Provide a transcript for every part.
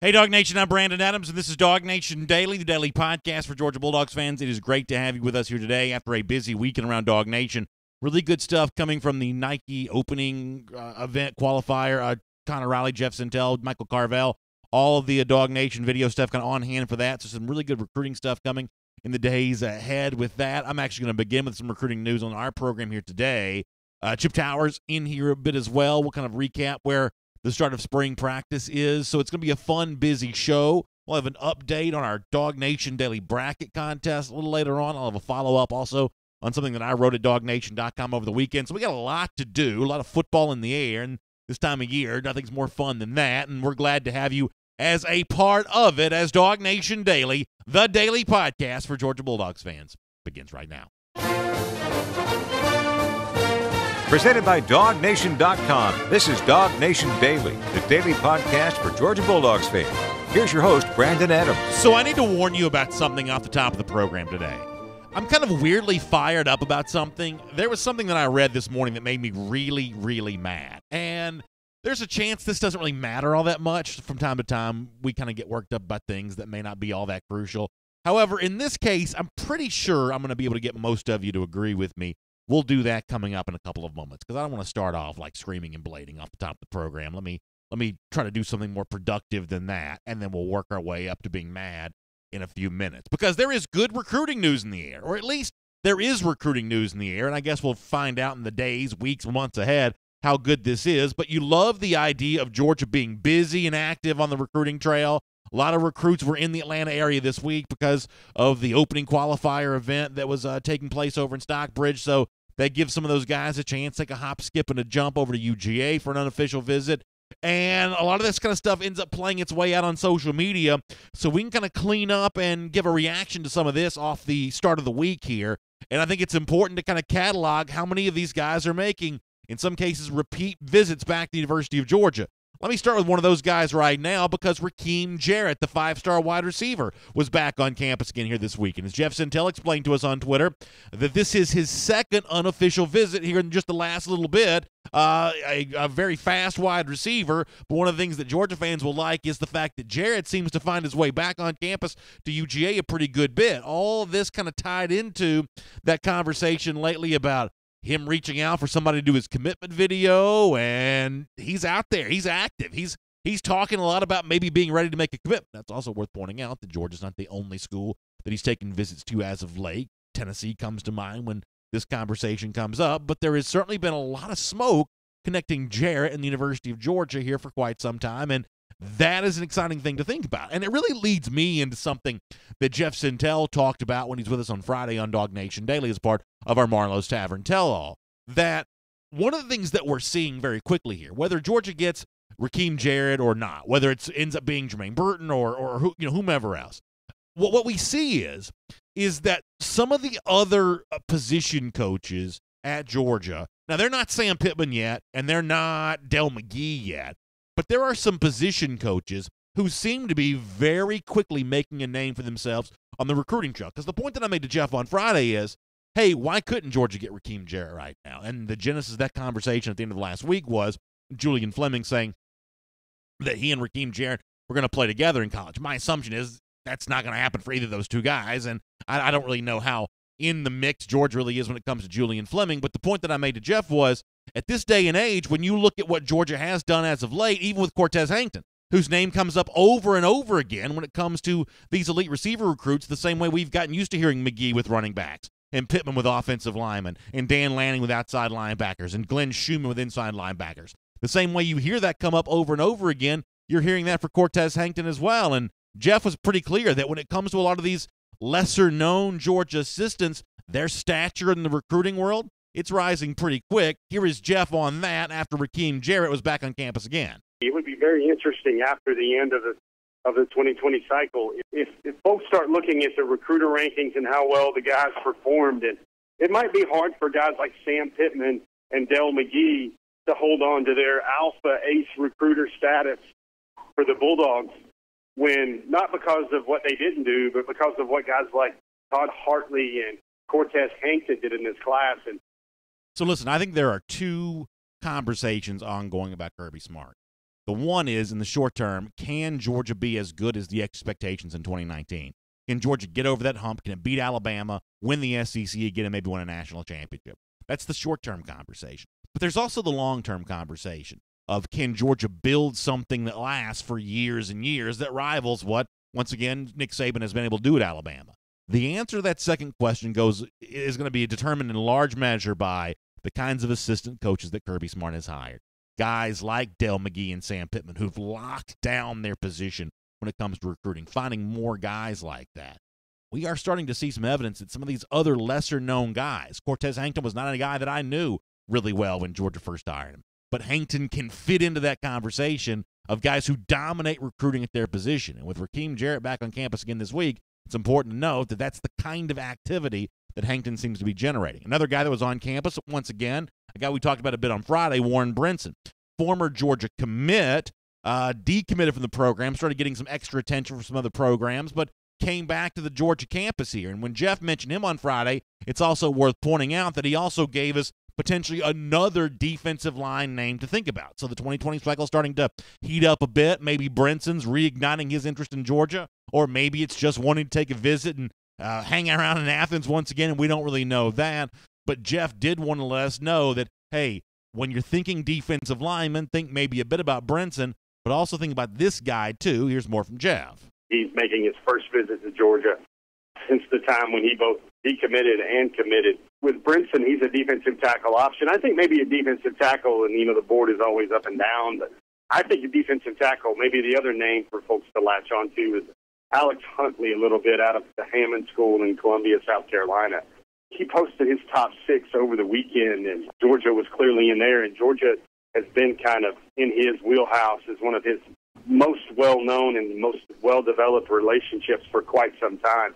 Hey, DawgNation, I'm Brandon Adams, and this is DawgNation Daily, the daily podcast for Georgia Bulldogs fans. It is great to have you with us here today after a busy weekend around DawgNation. Really good stuff coming from the Nike opening event qualifier. Connor Riley, Jeff Sintel, Michael Carvel, all of the DawgNation video stuff kind of on hand for that. So some really good recruiting stuff coming in the days ahead with that. I'm actually going to begin with some recruiting news on our program here today. Chip Towers in here a bit as well. We'll kind of recap where the start of spring practice is. So it's going to be a fun, busy show. We'll have an update on our DawgNation Daily Bracket Contest a little later on. I'll have a follow-up also on something that I wrote at DawgNation.com over the weekend. So we got a lot to do, a lot of football in the air, and this time of year, nothing's more fun than that, and we're glad to have you as a part of it as DawgNation Daily, the daily podcast for Georgia Bulldogs fans, begins right now. Presented by DawgNation.com, this is DawgNation Daily, the daily podcast for Georgia Bulldogs fans. Here's your host, Brandon Adams. So I need to warn you about something off the top of the program today. I'm kind of weirdly fired up about something. There was something that I read this morning that made me really, really mad. And there's a chance this doesn't really matter all that much. From time to time, we kind of get worked up about things that may not be all that crucial. However, in this case, I'm pretty sure I'm going to be able to get most of you to agree with me. We'll do that coming up in a couple of moments because I don't want to start off like screaming and blading off the top of the program. Let me try to do something more productive than that, and then we'll work our way up to being mad in a few minutes because there is good recruiting news in the air, or at least there is recruiting news in the air, and I guess we'll find out in the days, weeks, months ahead how good this is. But you love the idea of Georgia being busy and active on the recruiting trail. A lot of recruits were in the Atlanta area this week because of the opening qualifier event that was taking place over in Stockbridge. So that gives some of those guys a chance to take a hop, skip, and a jump over to UGA for an unofficial visit. And a lot of this kind of stuff ends up playing its way out on social media. So we can kind of clean up and give a reaction to some of this off the start of the week here. And I think it's important to kind of catalog how many of these guys are making, in some cases, repeat visits back to the University of Georgia. Let me start with one of those guys right now because Rakeem Jarrett, the five-star wide receiver, was back on campus again here this week. And as Jeff Sintel explained to us on Twitter, that this is his second unofficial visit here in just the last little bit. A very fast wide receiver, but one of the things that Georgia fans will like is the fact that Jarrett seems to find his way back on campus to UGA a pretty good bit. All of this kind of tied into that conversation lately about him reaching out for somebody to do his commitment video, and he's out there. He's active. He's talking a lot about maybe being ready to make a commitment. That's also worth pointing out that Georgia's not the only school that he's taken visits to as of late. Tennessee comes to mind when this conversation comes up, but there has certainly been a lot of smoke connecting Jarrett and the University of Georgia here for quite some time, and that is an exciting thing to think about. And it really leads me into something that Jeff Sintel talked about when he's with us on Friday on DawgNation Daily as part of our Marlowe's Tavern Tell-All, that one of the things that we're seeing very quickly here, whether Georgia gets Rakeem Jarrett or not, whether it ends up being Jermaine Burton or whomever else, what we see is that some of the other position coaches at Georgia, now they're not Sam Pittman yet, and they're not Dell McGee yet, but there are some position coaches who seem to be very quickly making a name for themselves on the recruiting trail. Because the point that I made to Jeff on Friday is, hey, why couldn't Georgia get Rakeem Jarrett right now? And the genesis of that conversation at the end of last week was Julian Fleming saying that he and Rakeem Jarrett were going to play together in college. My assumption is that's not going to happen for either of those two guys, and I don't really know how in the mix Georgia really is when it comes to Julian Fleming. But the point that I made to Jeff was, at this day and age, when you look at what Georgia has done as of late, even with Cortez Hankton, whose name comes up over and over again when it comes to these elite receiver recruits, the same way we've gotten used to hearing McGee with running backs, and Pittman with offensive linemen, and Dan Lanning with outside linebackers, and Glenn Schumann with inside linebackers. The same way you hear that come up over and over again, you're hearing that for Cortez Hankton as well. And Jeff was pretty clear that when it comes to a lot of these lesser-known Georgia assistants, their stature in the recruiting world, it's rising pretty quick. Here is Jeff on that after Rakeem Jarrett was back on campus again. It would be very interesting after the end of the 2020 cycle if folks start looking at the recruiter rankings and how well the guys performed. And it might be hard for guys like Sam Pittman and Dell McGee to hold on to their alpha ace recruiter status for the Bulldogs when not because of what they didn't do, but because of what guys like Todd Hartley and Cortez Hankton did in this class. And so listen, I think there are two conversations ongoing about Kirby Smart. The one is, in the short term, can Georgia be as good as the expectations in 2019? Can Georgia get over that hump? Can it beat Alabama, win the SEC again, and maybe win a national championship? That's the short-term conversation. But there's also the long-term conversation of, can Georgia build something that lasts for years and years that rivals what, once again, Nick Saban has been able to do at Alabama? The answer to that second question is going to be determined in large measure by the kinds of assistant coaches that Kirby Smart has hired. Guys like Dale McGee and Sam Pittman who've locked down their position when it comes to recruiting, finding more guys like that. We are starting to see some evidence that some of these other lesser-known guys, Cortez Hankton was not a guy that I knew really well when Georgia first hired him, but Hankton can fit into that conversation of guys who dominate recruiting at their position. And with Rakeem Jarrett back on campus again this week, it's important to note that that's the kind of activity that Hankton seems to be generating. Another guy that was on campus, once again, a guy we talked about a bit on Friday, Warren Brinson, former Georgia commit, decommitted from the program, started getting some extra attention from some other programs, but came back to the Georgia campus here. And when Jeff mentioned him on Friday, it's also worth pointing out that he also gave us potentially another defensive line name to think about. So the 2020 cycle is starting to heat up a bit. Maybe Brinson's reigniting his interest in Georgia, or maybe it's just wanting to take a visit and hang around in Athens once again, and we don't really know that. But Jeff did want to let us know that, hey, when you're thinking defensive lineman, think maybe a bit about Brinson, but also think about this guy too. Here's more from Jeff. He's making his first visit to Georgia since the time when he both decommitted and committed. With Brinson, he's a defensive tackle option. I think maybe a defensive tackle, and, the board is always up and down, but I think a defensive tackle, maybe the other name for folks to latch on to is Alex Huntley, a little bit out of the Hammond School in Columbia, South Carolina. He posted his top 6 over the weekend, and Georgia was clearly in there, and Georgia has been kind of in his wheelhouse as one of his most well-known and most well-developed relationships for quite some time.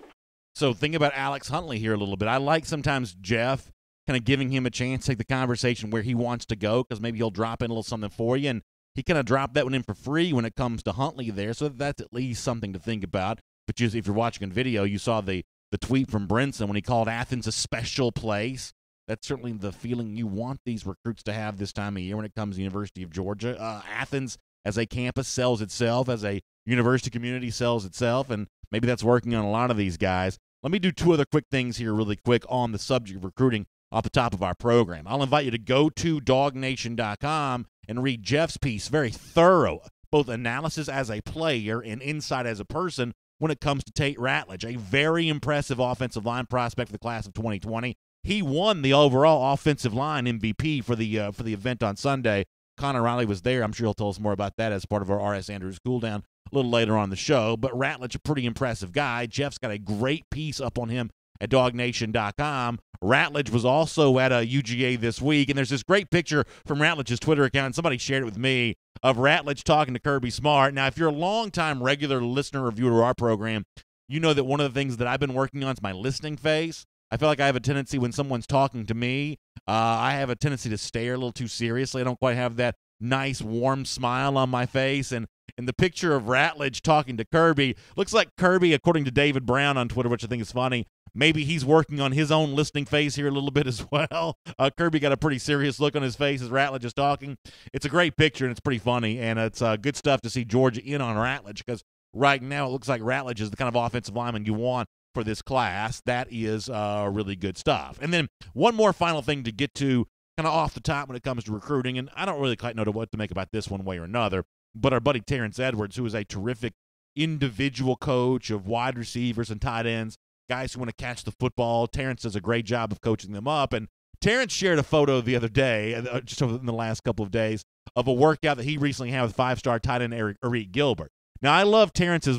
So think about Alex Huntley here a little bit. I like sometimes Jeff kind of giving him a chance to take the conversation where he wants to go, because maybe he'll drop in a little something for you, and he kind of dropped that one in for free when it comes to Huntley there, so that's at least something to think about. But if you're watching a video, you saw the tweet from Brinson when he called Athens a special place. That's certainly the feeling you want these recruits to have this time of year when it comes to the University of Georgia. Athens as a campus sells itself, as a university community sells itself, and maybe that's working on a lot of these guys. Let me do 2 other quick things here really quick on the subject of recruiting off the top of our program. I'll invite you to go to DawgNation.com and read Jeff's piece, very thorough, both analysis as a player and insight as a person when it comes to Tate Ratledge, a very impressive offensive line prospect for the class of 2020. He won the overall offensive line MVP for the event on Sunday. Connor Riley was there. I'm sure he'll tell us more about that as part of our R.S. Andrews cool down a little later on the show. But Ratledge, a pretty impressive guy. Jeff's got a great piece up on him at DawgNation.com. Ratledge was also at a UGA this week, and there's this great picture from Ratledge's Twitter account, and somebody shared it with me, of Ratledge talking to Kirby Smart. Now, if you're a longtime regular listener or viewer to our program, you know that one of the things that I've been working on is my listening face. I feel like I have a tendency when someone's talking to me, I have a tendency to stare a little too seriously. I don't quite have that nice, warm smile on my face. And in the picture of Ratledge talking to Kirby, looks like Kirby, according to David Brown on Twitter, which I think is funny, maybe he's working on his own listening face here a little bit as well. Kirby got a pretty serious look on his face as Ratledge is talking. It's a great picture, and it's pretty funny, and it's good stuff to see Georgia in on Ratledge, because right now it looks like Ratledge is the kind of offensive lineman you want for this class. That is really good stuff. And then one more final thing to get to kind of off the top when it comes to recruiting, and I don't really quite know what to make about this one way or another, but our buddy Terrence Edwards, who is a terrific individual coach of wide receivers and tight ends, guys who want to catch the football. Terrence does a great job of coaching them up, and Terrence shared a photo the other day, just in the last couple of days, of a workout that he recently had with 5-star tight end Eric Gilbert. Now, I love Terrence's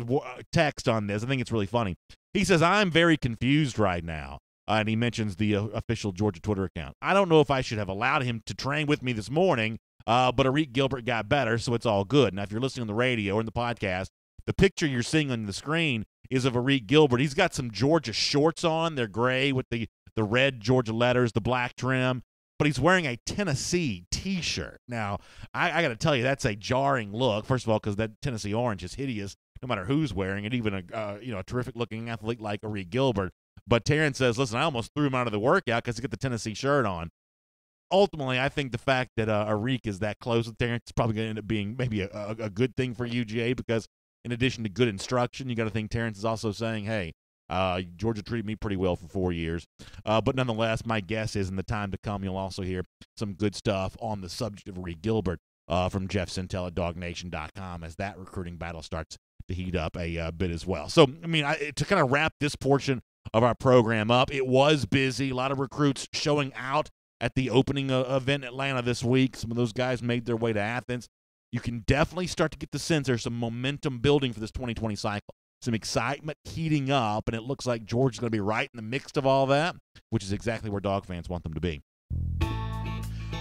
text on this. I think it's really funny. He says, I'm very confused right now, and he mentions the official Georgia Twitter account. I don't know if I should have allowed him to train with me this morning, but Eric Gilbert got better, so it's all good. Now, if you're listening on the radio or in the podcast, the picture you're seeing on the screen is of Eric Gilbert. He's got some Georgia shorts on. They're gray with the red Georgia letters, the black trim, but he's wearing a Tennessee T-shirt. Now, I got to tell you, that's a jarring look, first of all, because that Tennessee orange is hideous no matter who's wearing it, even a terrific-looking athlete like Eric Gilbert. But Terrence says, listen, I almost threw him out of the workout because he got the Tennessee shirt on. ultimately, I think the fact that Arik is that close with Terrence is probably going to end up being maybe a good thing for UGA, because in addition to good instruction, you got to think Terrence is also saying, hey, Georgia treated me pretty well for 4 years. But nonetheless, my guess is in the time to come, you'll also hear some good stuff on the subject of Arik Gilbert from Jeff Sintel at DawgNation.com as that recruiting battle starts to heat up a bit as well. So, I mean, to kind of wrap this portion of our program up, it was busy. A lot of recruits showing out at the opening event in Atlanta this week. Some of those guys made their way to Athens. You can definitely start to get the sense there's some momentum building for this 2020 cycle. Some excitement heating up, and it looks like Georgia's going to be right in the mix of all that, which is exactly where Dog fans want them to be.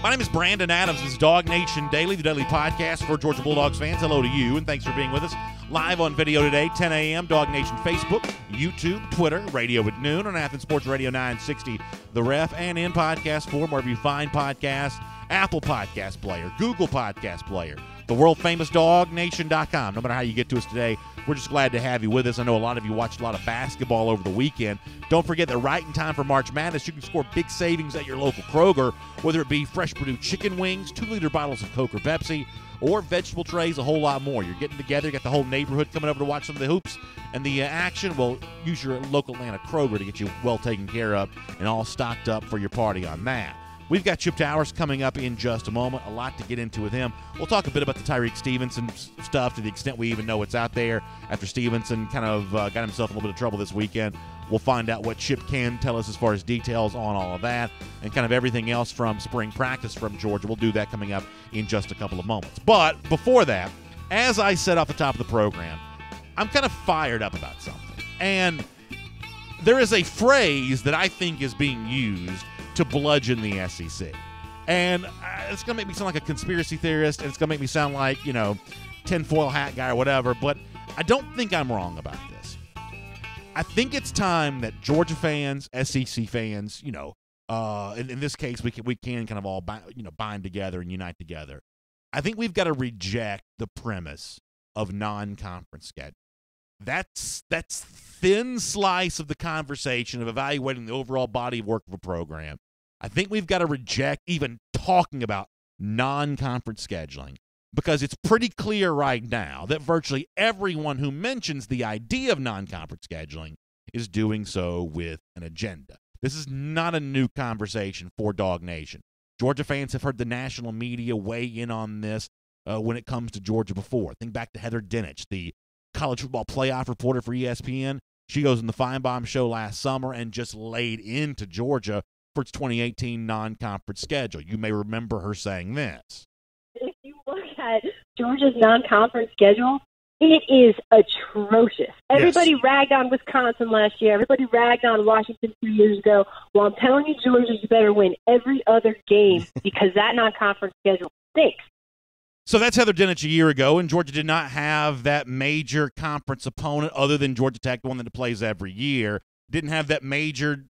My name is Brandon Adams. This is DawgNation Daily, the daily podcast for Georgia Bulldogs fans. Hello to you, and thanks for being with us. Live on video today, 10 a.m., DawgNation Facebook, YouTube, Twitter, radio at noon on Athens Sports Radio 960, The Ref, and in podcast form, wherever you find podcasts, Apple Podcast Player, Google Podcast Player, the world-famous DawgNation.com. No matter how you get to us today, we're just glad to have you with us. I know a lot of you watched a lot of basketball over the weekend. Don't forget that right in time for March Madness, you can score big savings at your local Kroger, whether it be fresh Purdue chicken wings, 2-liter bottles of Coke or Pepsi, or vegetable trays, a whole lot more. You're getting together, you got the whole neighborhood coming over to watch some of the hoops and the action. Well, use your local Atlanta Kroger to get you well taken care of and all stocked up for your party on that. We've got Chip Towers coming up in just a moment. A lot to get into with him. We'll talk a bit about the Tyreek Stevenson stuff to the extent we even know it's out there after Stevenson kind of got himself in a little bit of trouble this weekend. We'll find out what Chip can tell us as far as details on all of that and kind of everything else from spring practice from Georgia. We'll do that coming up in just a couple of moments. But before that, as I said off the top of the program, I'm kind of fired up about something. And there is a phrase that I think is being used to bludgeon the SEC. And it's going to make me sound like a conspiracy theorist, and it's going to make me sound like, tinfoil hat guy or whatever, but I don't think I'm wrong about this. I think it's time that Georgia fans, SEC fans, in this case, we can kind of all bind together and unite together. I think we've got to reject the premise of non-conference schedule. That's thin slice of the conversation of evaluating the overall body of work of a program. I think we've got to reject even talking about non-conference scheduling, because it's pretty clear right now that virtually everyone who mentions the idea of non-conference scheduling is doing so with an agenda. This is not a new conversation for DawgNation. Georgia fans have heard the national media weigh in on this when it comes to Georgia before. Think back to Heather Dinich, the college football playoff reporter for ESPN. She goes on the Feinbaum show last summer and just laid into Georgia for its 2018 non-conference schedule. You may remember her saying this. If you look at Georgia's non-conference schedule, it is atrocious. Everybody ragged on Wisconsin last year. Everybody ragged on Washington 2 years ago. Well, I'm telling you, Georgia, you better win every other game because that non-conference schedule stinks. So that's Heather Dinich a year ago, and Georgia did not have that major conference opponent other than Georgia Tech, the one that it plays every year. Didn't have that major,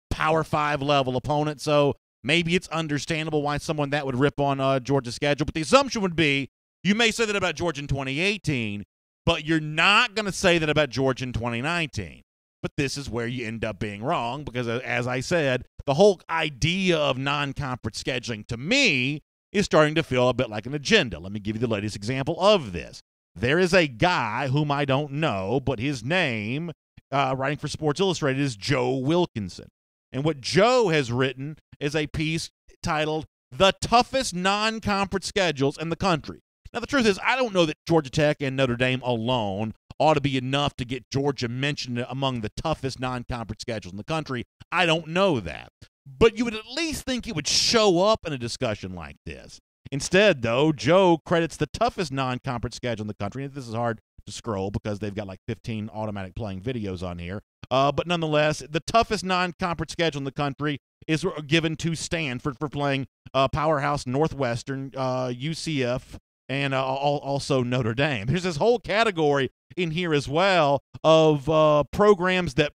Power 5 level opponent, so maybe it's understandable why someone that would rip on Georgia's schedule. But the assumption would be you may say that about Georgia in 2018, but you're not going to say that about Georgia in 2019. But this is where you end up being wrong because, as I said, the whole idea of non-conference scheduling to me is starting to feel a bit like an agenda. Let me give you the latest example of this. There is a guy whom I don't know, but his name, writing for Sports Illustrated, is Joe Wilkinson. And what Joe has written is a piece titled The Toughest Non-Conference Schedules in the Country. Now, the truth is, I don't know that Georgia Tech and Notre Dame alone ought to be enough to get Georgia mentioned among the toughest non-conference schedules in the country. I don't know that. But you would at least think it would show up in a discussion like this. Instead, though, Joe credits the toughest non-conference schedule in the country. And this is hard to scroll because they've got like 15 automatic playing videos on here. But nonetheless, the toughest non-conference schedule in the country is given to Stanford for playing Powerhouse Northwestern, UCF, and also Notre Dame. There's this whole category in here as well of programs that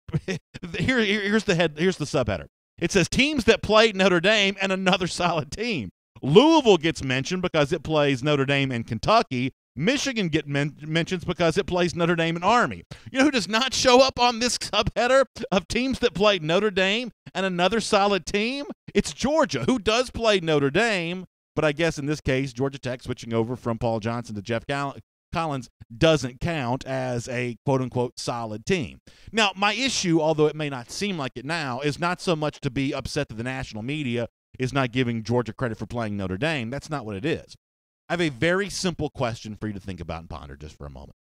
here's the subheader. It says teams that played Notre Dame and another solid team. Louisville gets mentioned because it plays Notre Dame and Kentucky. Michigan get mentions because it plays Notre Dame and Army. You know who does not show up on this subheader of teams that played Notre Dame and another solid team? It's Georgia, who does play Notre Dame, but I guess in this case, Georgia Tech switching over from Paul Johnson to Jeff Collins doesn't count as a quote-unquote solid team. Now, my issue, although it may not seem like it now, is not so much to be upset that the national media is not giving Georgia credit for playing Notre Dame. That's not what it is. I have a very simple question for you to think about and ponder just for a moment.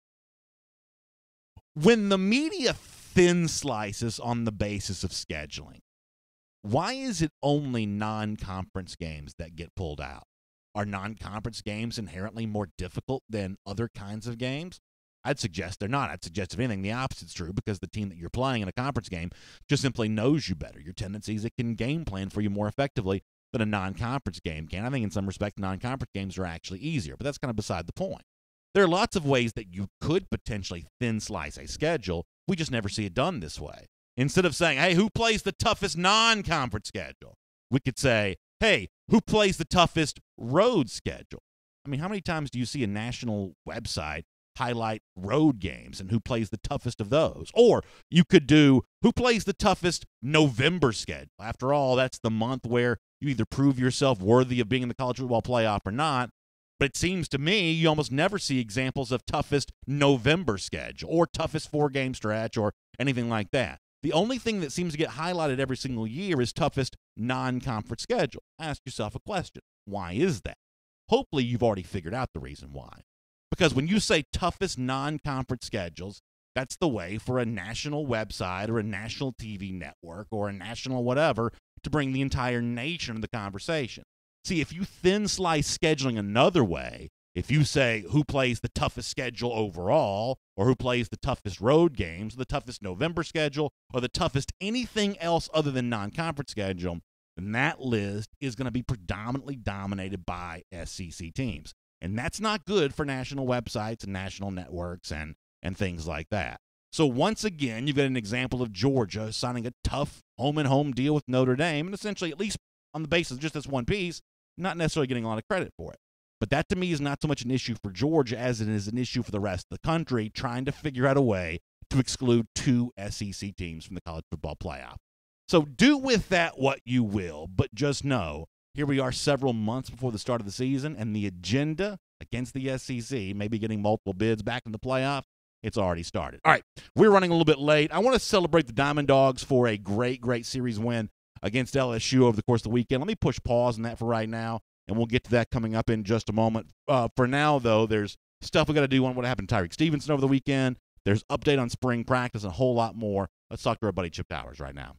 When the media thin slices on the basis of scheduling, why is it only non-conference games that get pulled out? Are non-conference games inherently more difficult than other kinds of games? I'd suggest they're not. I'd suggest, if anything, the opposite's true, because the team that you're playing in a conference game just simply knows you better. Your tendencies, it can game plan for you more effectively than a non-conference game can. I think in some respects, non-conference games are actually easier, but that's kind of beside the point. There are lots of ways that you could potentially thin slice a schedule. We just never see it done this way. Instead of saying, hey, who plays the toughest non-conference schedule? We could say, hey, who plays the toughest road schedule? I mean, how many times do you see a national website highlight road games and who plays the toughest of those? Or you could do, who plays the toughest November schedule? After all, that's the month where you either prove yourself worthy of being in the college football playoff or not. But it seems to me you almost never see examples of toughest November schedule or toughest 4-game stretch or anything like that. The only thing that seems to get highlighted every single year is toughest non-conference schedule. Ask yourself a question. Why is that? Hopefully you've already figured out the reason why. Because when you say toughest non-conference schedules, that's the way for a national website or a national TV network or a national whatever to bring the entire nation into the conversation. See, if you thin slice scheduling another way, if you say who plays the toughest schedule overall, or who plays the toughest road games, the toughest November schedule, or the toughest anything else other than non-conference schedule, then that list is going to be predominantly dominated by SEC teams. And that's not good for national websites and national networks and things like that. So once again, you've got an example of Georgia signing a tough home-and-home deal with Notre Dame, and essentially, at least on the basis of just this one piece, not necessarily getting a lot of credit for it. But that, to me, is not so much an issue for Georgia as it is an issue for the rest of the country, trying to figure out a way to exclude 2 SEC teams from the college football playoff. So do with that what you will, but just know, here we are several months before the start of the season, and the agenda against the SEC, maybe getting multiple bids back in the playoff, it's already started. All right, we're running a little bit late. I want to celebrate the Diamond Dogs for a great, great series win against LSU over the course of the weekend. Let me push pause on that for right now, and we'll get to that coming up in just a moment. For now, though, there's stuff we got to do on what happened to Tyreek Stevenson over the weekend. There's update on spring practice and a whole lot more. Let's talk to our buddy Chip Towers right now.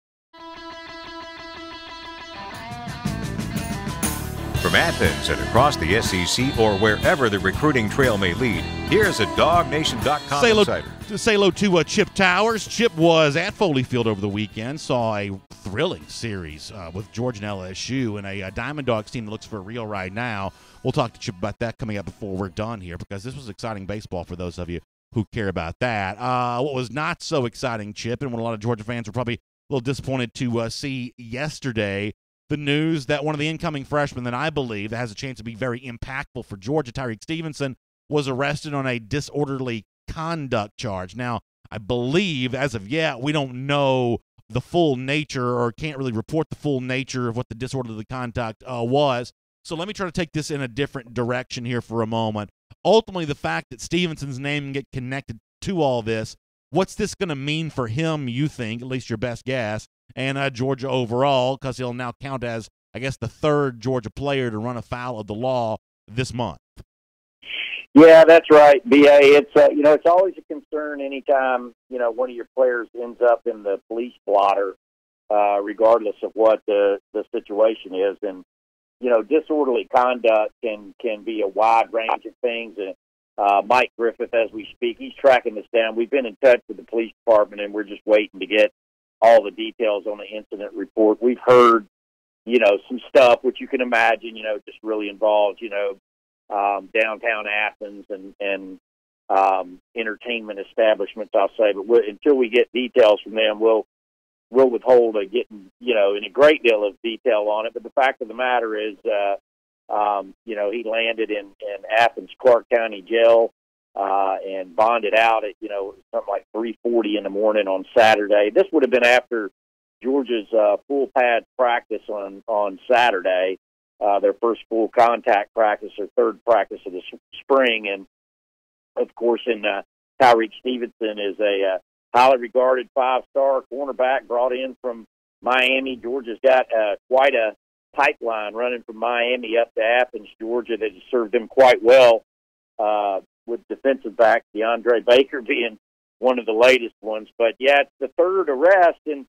From Athens and across the SEC or wherever the recruiting trail may lead, here's a DawgNation.com insider. Say hello to Chip Towers. Chip was at Foley Field over the weekend, saw a thrilling series with Georgia and LSU and a Diamond Dogs team that looks for real right now. We'll talk to Chip about that coming up before we're done here, because this was exciting baseball for those of you who care about that. What was not so exciting, Chip, and what a lot of Georgia fans were probably a little disappointed to see yesterday, the news that one of the incoming freshmen that I believe that has a chance to be very impactful for Georgia, Tyreek Stevenson, was arrested on a disorderly conduct charge. Now, I believe, as of yet, we don't know the full nature or can't really report the full nature of what the disorderly conduct was. So let me try to take this in a different direction here for a moment. Ultimately, the fact that Stevenson's name get connected to all this, what's this going to mean for him, you think, at least your best guess, and Georgia overall, because he'll now count as, I guess, the 3rd Georgia player to run afoul of the law this month? Yeah, that's right, B.A. It's it's always a concern anytime one of your players ends up in the police blotter, regardless of what the situation is. And disorderly conduct can be a wide range of things. And Mike Griffith, as we speak, he's tracking this down. We've been in touch with the police department, and we're just waiting to get all the details on the incident report. We've heard, some stuff which you can imagine, just really involves, downtown Athens and entertainment establishments, I'll say. But until we get details from them, we'll withhold getting, in a great deal of detail on it. But the fact of the matter is, he landed in Athens Clark County Jail and bonded out at, something like 3:40 in the morning on Saturday. This would have been after Georgia's full pad practice on Saturday, their first full contact practice, or third practice of the spring. And, of course, Tyreek Stevenson is a highly regarded five-star cornerback brought in from Miami. Georgia's got quite a pipeline running from Miami up to Athens, Georgia, that has served them quite well, with defensive back DeAndre Baker being one of the latest ones. But, yeah, it's the third arrest, and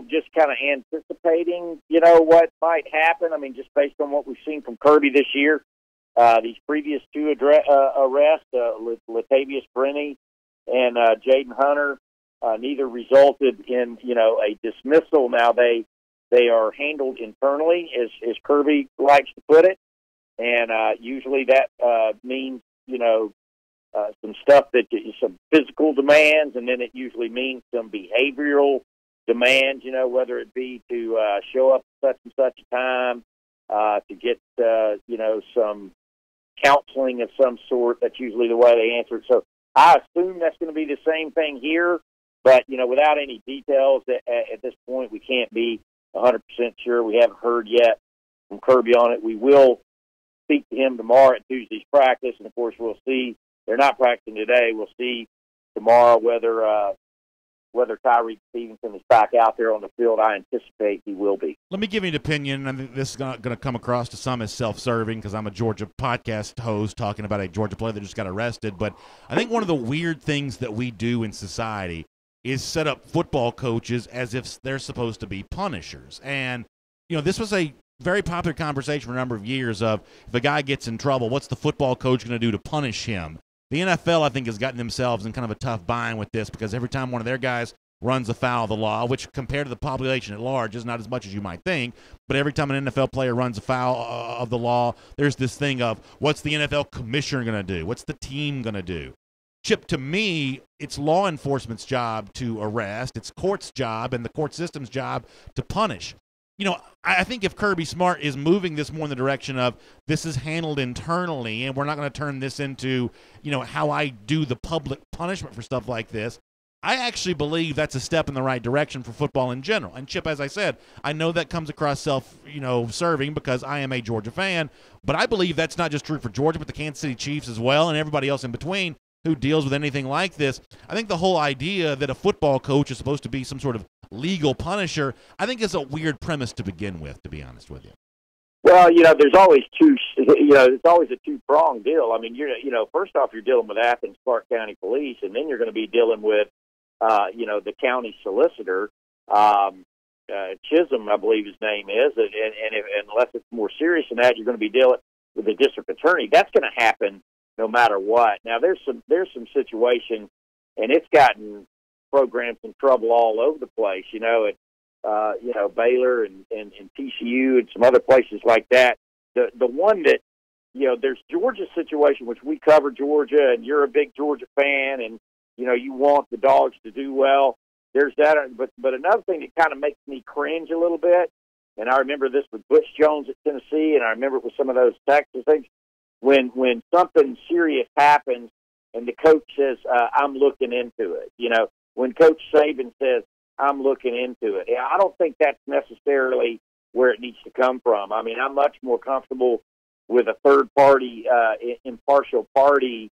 just kind of anticipating, what might happen. I mean, just based on what we've seen from Kirby this year, these previous two arrests, Latavius Brenny and Jaden Hunter, neither resulted in, a dismissal. Now, they are handled internally, as Kirby likes to put it, and usually that means, some stuff some physical demands, and then it usually means some behavioral demands, whether it be to show up at such and such a time, to get, some counseling of some sort. That's usually the way they answer it. So I assume that's going to be the same thing here, but, without any details at this point, we can't be 100% sure. We haven't heard yet from Kirby on it. We will speak to him tomorrow at Tuesday's practice, and, of course, we'll see. They're not practicing today. We'll see tomorrow whether Tyreek Stevenson is back out there on the field. I anticipate he will be. Let me give you an opinion. I think this is not going to come across to some as self-serving because I'm a Georgia podcast host talking about a Georgia player that just got arrested. But I think one of the weird things that we do in society is set up football coaches as if they're supposed to be punishers. And, this was a very popular conversation for a number of years of, if a guy gets in trouble, what's the football coach going to do to punish him? The NFL, I think, has gotten themselves in kind of a tough bind with this because every time one of their guys runs afoul of the law, which compared to the population at large is not as much as you might think, but every time an NFL player runs afoul of the law, there's this thing of, what's the NFL commissioner going to do? What's the team going to do? Chip, to me, it's law enforcement's job to arrest. It's court's job and the court system's job to punish. I think if Kirby Smart is moving this more in the direction of this is handled internally and we're not going to turn this into, how I do the public punishment for stuff like this, I actually believe that's a step in the right direction for football in general. And, Chip, as I said, I know that comes across self-serving because I am a Georgia fan, but I believe that's not just true for Georgia, but the Kansas City Chiefs as well and everybody else in between who deals with anything like this. I think the whole idea that a football coach is supposed to be some sort of legal punisher, I think is a weird premise to begin with, to be honest with you. Well, there's always it's always a two-pronged deal. I mean, first off, you're dealing with Athens Clark County Police, and then you're going to be dealing with, the county solicitor, Chisholm, I believe his name is, and unless it's more serious than that, you're going to be dealing with the district attorney. That's going to happen no matter what. Now, there's some situations, and it's gotten programs in trouble all over the place, at Baylor and TCU and some other places like that. The one that, there's Georgia's situation, which we cover Georgia, and you're a big Georgia fan, and, you want the Dogs to do well. There's that. But another thing that kind of makes me cringe a little bit, and I remember this with Butch Jones at Tennessee, and I remember it with some of those Texas things, when something serious happens and the coach says, I'm looking into it, when Coach Saban says, I'm looking into it, I don't think that's necessarily where it needs to come from. I mean, I'm much more comfortable with a third party, impartial party,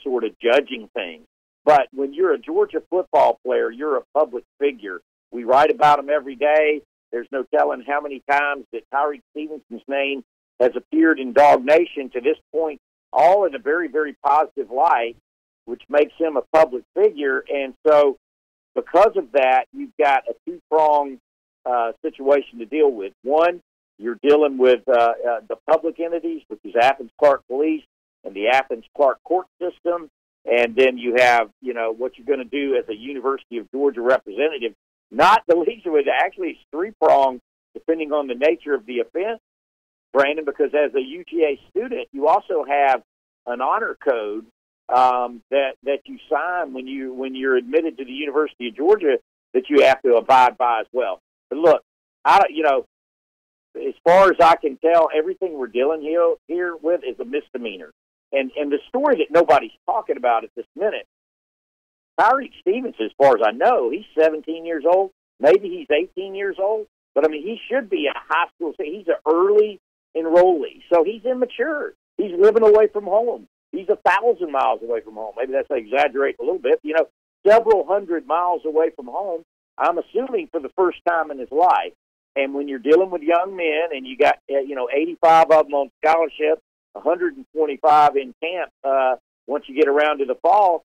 sort of judging things. But when you're a Georgia football player, you're a public figure. We write about them every day. There's no telling how many times that Tyreek Stevenson's name has appeared in DawgNation to this point, all in a very, very positive light, which makes him a public figure. And so because of that, you've got a two-pronged situation to deal with. One, you're dealing with the public entities, which is Athens Clark Police and the Athens Clark Court System. And then you have, what you're going to do as a University of Georgia representative. Not the least of it, actually it's three-pronged, depending on the nature of the offense, Brandon, because as a UGA student, you also have an honor code that you sign when you're admitted to the University of Georgia that you have to abide by as well. But look, as far as I can tell, everything we're dealing here with is a misdemeanor. And the story that nobody's talking about at this minute, Tyreek Stevenson, as far as I know, he's 17 years old. Maybe he's 18 years old, but, I mean, he should be a high school. He's an early enrollee, so he's immature. He's living away from home. He's 1,000 miles away from home. Maybe that's exaggerating a little bit. You know, several hundred miles away from home, I'm assuming for the first time in his life. And when you're dealing with young men and you got, 85 of them on scholarship, 125 in camp once you get around to the fall,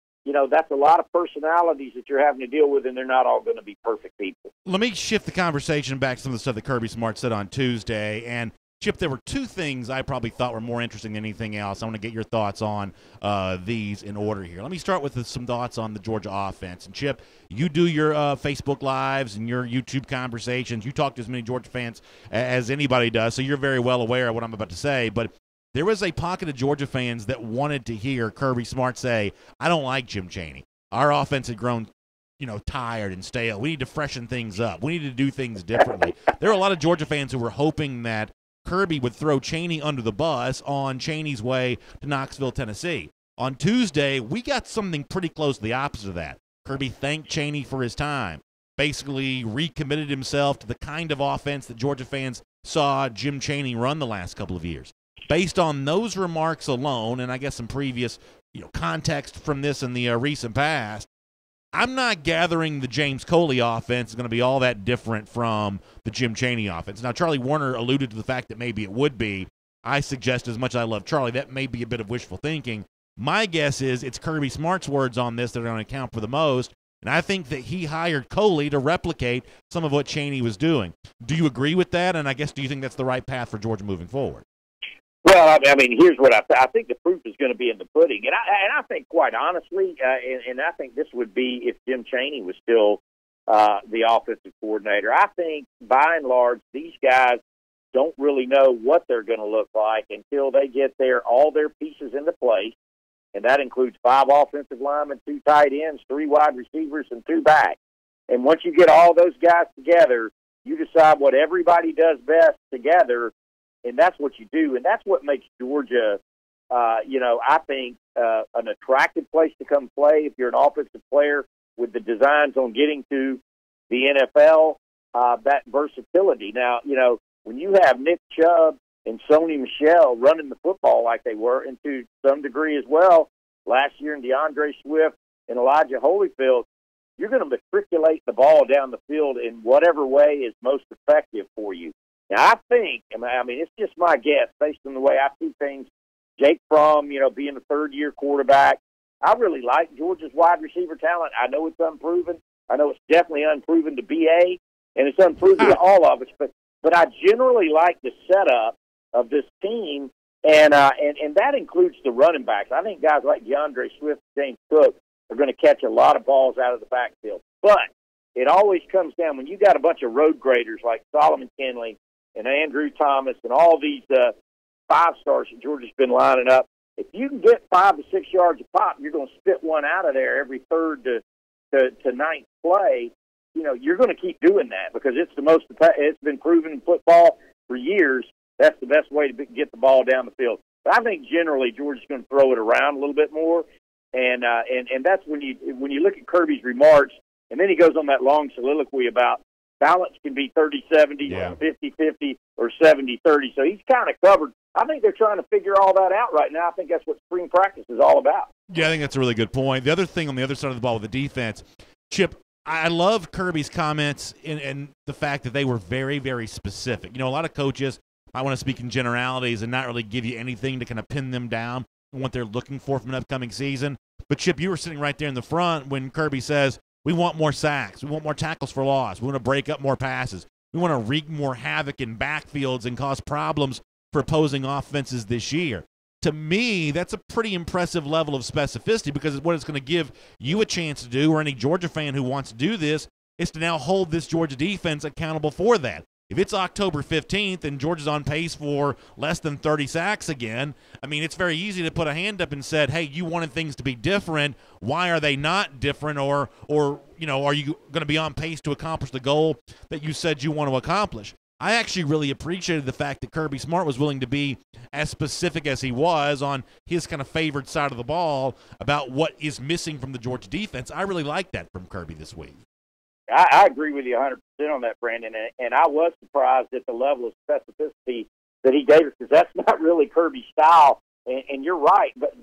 that's a lot of personalities that you're having to deal with, and they're not all going to be perfect people. Let me shift the conversation back to some of the stuff that Kirby Smart said on Tuesday. And, Chip, there were two things I probably thought were more interesting than anything else. I want to get your thoughts on these in order here. Let me start with some thoughts on the Georgia offense. And, Chip, you do your Facebook Lives and your YouTube conversations. You talk to as many Georgia fans as anybody does, so you're very well aware of what I'm about to say. But there was a pocket of Georgia fans that wanted to hear Kirby Smart say, I don't like Jim Chaney. Our offense had grown tired and stale. We need to freshen things up. We need to do things differently. There are a lot of Georgia fans who were hoping that Kirby would throw Chaney under the bus on Chaney's way to Knoxville, Tennessee. On Tuesday, we got something pretty close to the opposite of that. Kirby thanked Chaney for his time, basically recommitted himself to the kind of offense that Georgia fans saw Jim Chaney run the last couple of years. Based on those remarks alone, and I guess some previous context from this in the recent past, I'm not gathering the James Coley offense is going to be all that different from the Jim Chaney offense. Now, Charlie Warner alluded to the fact that maybe it would be. I suggest, as much as I love Charlie, that may be a bit of wishful thinking. My guess is it's Kirby Smart's words on this that are going to count for the most, and I think that he hired Coley to replicate some of what Chaney was doing. Do you agree with that? And I guess, do you think that's the right path for Georgia moving forward? Well, I mean, here's what I think the proof is going to be in the pudding. And I think, quite honestly, and I think this would be if Jim Chaney was still the offensive coordinator. I think, by and large, these guys don't really know what they're going to look like until they get all their pieces into place, and that includes 5 offensive linemen, 2 tight ends, 3 wide receivers, and 2 backs. And once you get all those guys together, you decide what everybody does best together, and that's what you do. And that's what makes Georgia, I think, an attractive place to come play if you're an offensive player with the designs on getting to the NFL, that versatility. Now, when you have Nick Chubb and Sony Michel running the football like they were, and to some degree as well, last year in DeAndre Swift and Elijah Holyfield, you're going to matriculate the ball down the field in whatever way is most effective for you. Now, I think, it's just my guess based on the way I see things. Jake Fromm, being a third-year quarterback, I really like Georgia's wide receiver talent. I know it's unproven. I know it's definitely unproven to BA, and it's unproven to all of us. But I generally like the setup of this team, and that includes the running backs. I think guys like DeAndre Swift and James Cook are going to catch a lot of balls out of the backfield. But it always comes down when you got a bunch of road graders like Solomon Kinley and Andrew Thomas and all these 5-stars that Georgia's been lining up. If you can get 5 to 6 yards a pop, you're going to spit one out of there every third to ninth play. You're going to keep doing that because it's been proven in football for years. That's the best way to get the ball down the field. But I think generally Georgia's going to throw it around a little bit more, and that's when you look at Kirby's remarks, and then he goes on that long soliloquy about balance can be 30-70, 50-50, or 70-30. So he's kind of covered. I think they're trying to figure all that out right now. I think that's what spring practice is all about. Yeah, I think that's a really good point. The other thing on the other side of the ball with the defense, Chip, I love Kirby's comments and the fact that they were very, very specific. A lot of coaches might want to speak in generalities and not really give you anything to kind of pin them down on what they're looking for from an upcoming season. But, Chip, you were sitting right there in the front when Kirby says, we want more sacks. We want more tackles for loss. We want to break up more passes. We want to wreak more havoc in backfields and cause problems for opposing offenses this year. To me, that's a pretty impressive level of specificity because what it's going to give you a chance to do, or any Georgia fan who wants to do this, is to now hold this Georgia defense accountable for that. If it's October 15th and Georgia's on pace for less than 30 sacks again, it's very easy to put a hand up and said, hey, you wanted things to be different. Why are they not different? Or are you going to be on pace to accomplish the goal that you said you want to accomplish? I actually really appreciated the fact that Kirby Smart was willing to be as specific as he was on his kind of favored side of the ball about what is missing from the Georgia defense. I really like that from Kirby this week. I agree with you 100% on that, Brandon, and I was surprised at the level of specificity that he gave us, because that's not really Kirby's style. And you're right, but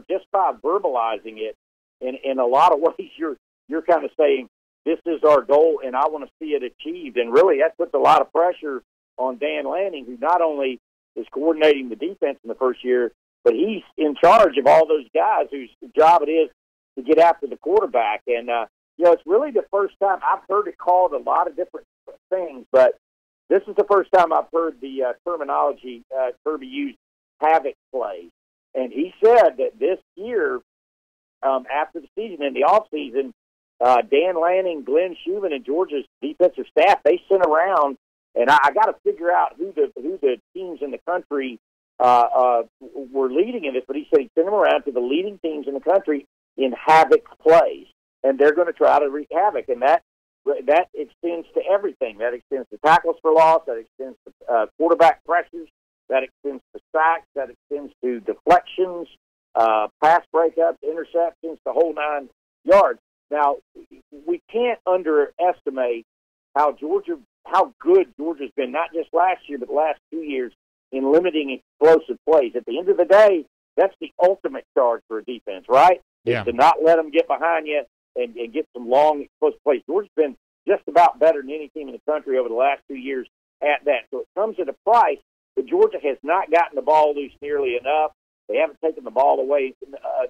just by verbalizing it in a lot of ways, you're kind of saying this is our goal, and I want to see it achieved. And really, that puts a lot of pressure on Dan Lanning, who not only is coordinating the defense in the first year, but he's in charge of all those guys whose job it is to get after the quarterback. And it's really the first time I've heard it called a lot of different things, but this is the first time I've heard the terminology Kirby used, havoc plays. And he said that this year, after the season, in the offseason, Dan Lanning, Glenn Schumann, and Georgia's defensive staff, they sent around, and I got to figure out who the teams in the country were leading in this, but he said he sent them around to the leading teams in the country in havoc plays, and they're going to try to wreak havoc, and that extends to everything. That extends to tackles for loss, that extends to quarterback pressures, that extends to sacks, that extends to deflections, pass breakups, interceptions, the whole 9 yards. Now, we can't underestimate how good Georgia's been, not just last year, but the last 2 years, in limiting explosive plays. At the end of the day, that's the ultimate charge for a defense, right? Yeah. Is to not let them get behind you and get some long explosive plays. Georgia's been just about better than any team in the country over the last 2 years at that. So it comes at a price, but Georgia has not gotten the ball loose nearly enough. They haven't taken the ball away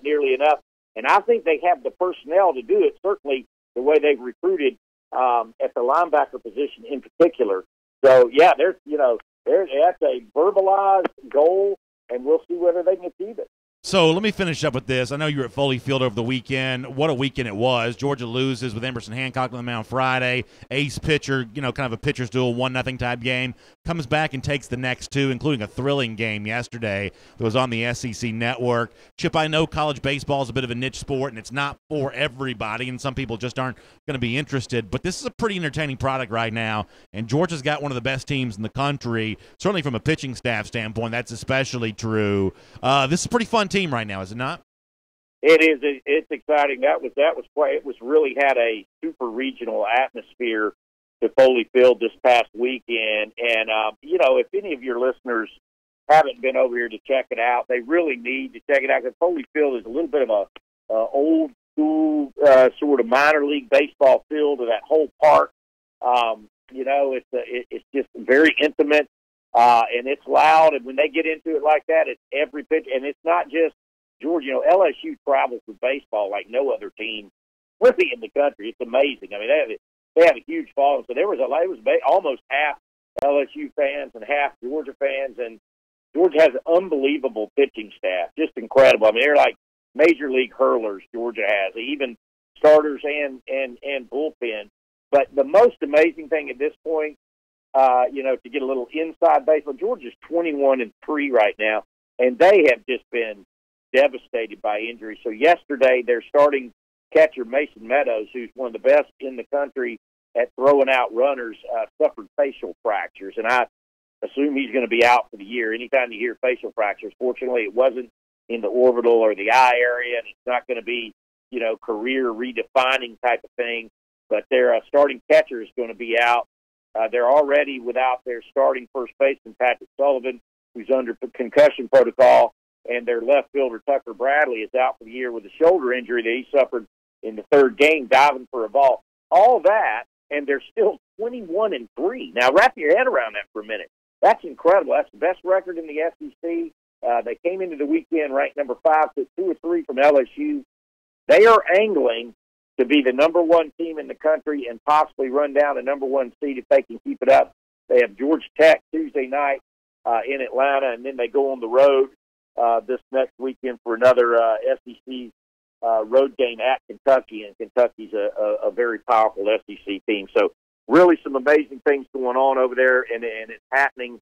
nearly enough. And I think they have the personnel to do it, certainly the way they've recruited at the linebacker position in particular. So, yeah, that's a verbalized goal, and we'll see whether they can achieve it. So let me finish up with this. I know you were at Foley Field over the weekend. What a weekend it was. Georgia loses with Emerson Hancock on the mound Friday. Ace pitcher, kind of a pitcher's duel, 1-0 type game. Comes back and takes the next 2, including a thrilling game yesterday that was on the SEC network. Chip, I know college baseball is a bit of a niche sport, and it's not for everybody, and some people just aren't going to be interested. But this is a pretty entertaining product right now, and Georgia's got one of the best teams in the country. Certainly from a pitching staff standpoint, that's especially true. This is a pretty fun team right now, is it not? It is. It's exciting. That was it was really had a super regional atmosphere to Foley Field this past weekend. And if any of your listeners haven't been over here to check it out, they really need to check it out, because Foley Field is a little bit of a old school sort of minor league baseball field of that whole park. It's just very intimate. And it's loud, and when they get into it like that, it's every pitch, and it's not just Georgia. LSU travels with baseball like no other team really in the country. It's amazing. I mean, they have a huge following. So it was almost half LSU fans and half Georgia fans, and Georgia has an unbelievable pitching staff, just incredible. I mean, they're like major league hurlers. Georgia has even starters and bullpen. But the most amazing thing at this point, to get a little inside baseball, Georgia's 21-3 right now, and they have just been devastated by injury. So yesterday, their starting catcher, Mason Meadows, who's one of the best in the country at throwing out runners, suffered facial fractures, and I assume he's going to be out for the year. Anytime you hear facial fractures, fortunately, it wasn't in the orbital or the eye area, and it's not going to be, career redefining type of thing. But their starting catcher is going to be out. They're already without their starting first baseman, Patrick Sullivan, who's under concussion protocol, and their left fielder, Tucker Bradley, is out for the year with a shoulder injury that he suffered in the third game diving for a ball. All that, and they're still 21-3. Now, wrap your head around that for a minute. That's incredible. That's the best record in the SEC. They came into the weekend ranked number 5, to 2 or 3 from LSU. They are angling to be the number 1 team in the country and possibly run down the number 1 seed if they can keep it up. They have Georgia Tech Tuesday night in Atlanta, and then they go on the road this next weekend for another SEC road game at Kentucky, and Kentucky's a very powerful SEC team. So really some amazing things going on over there, and it's happening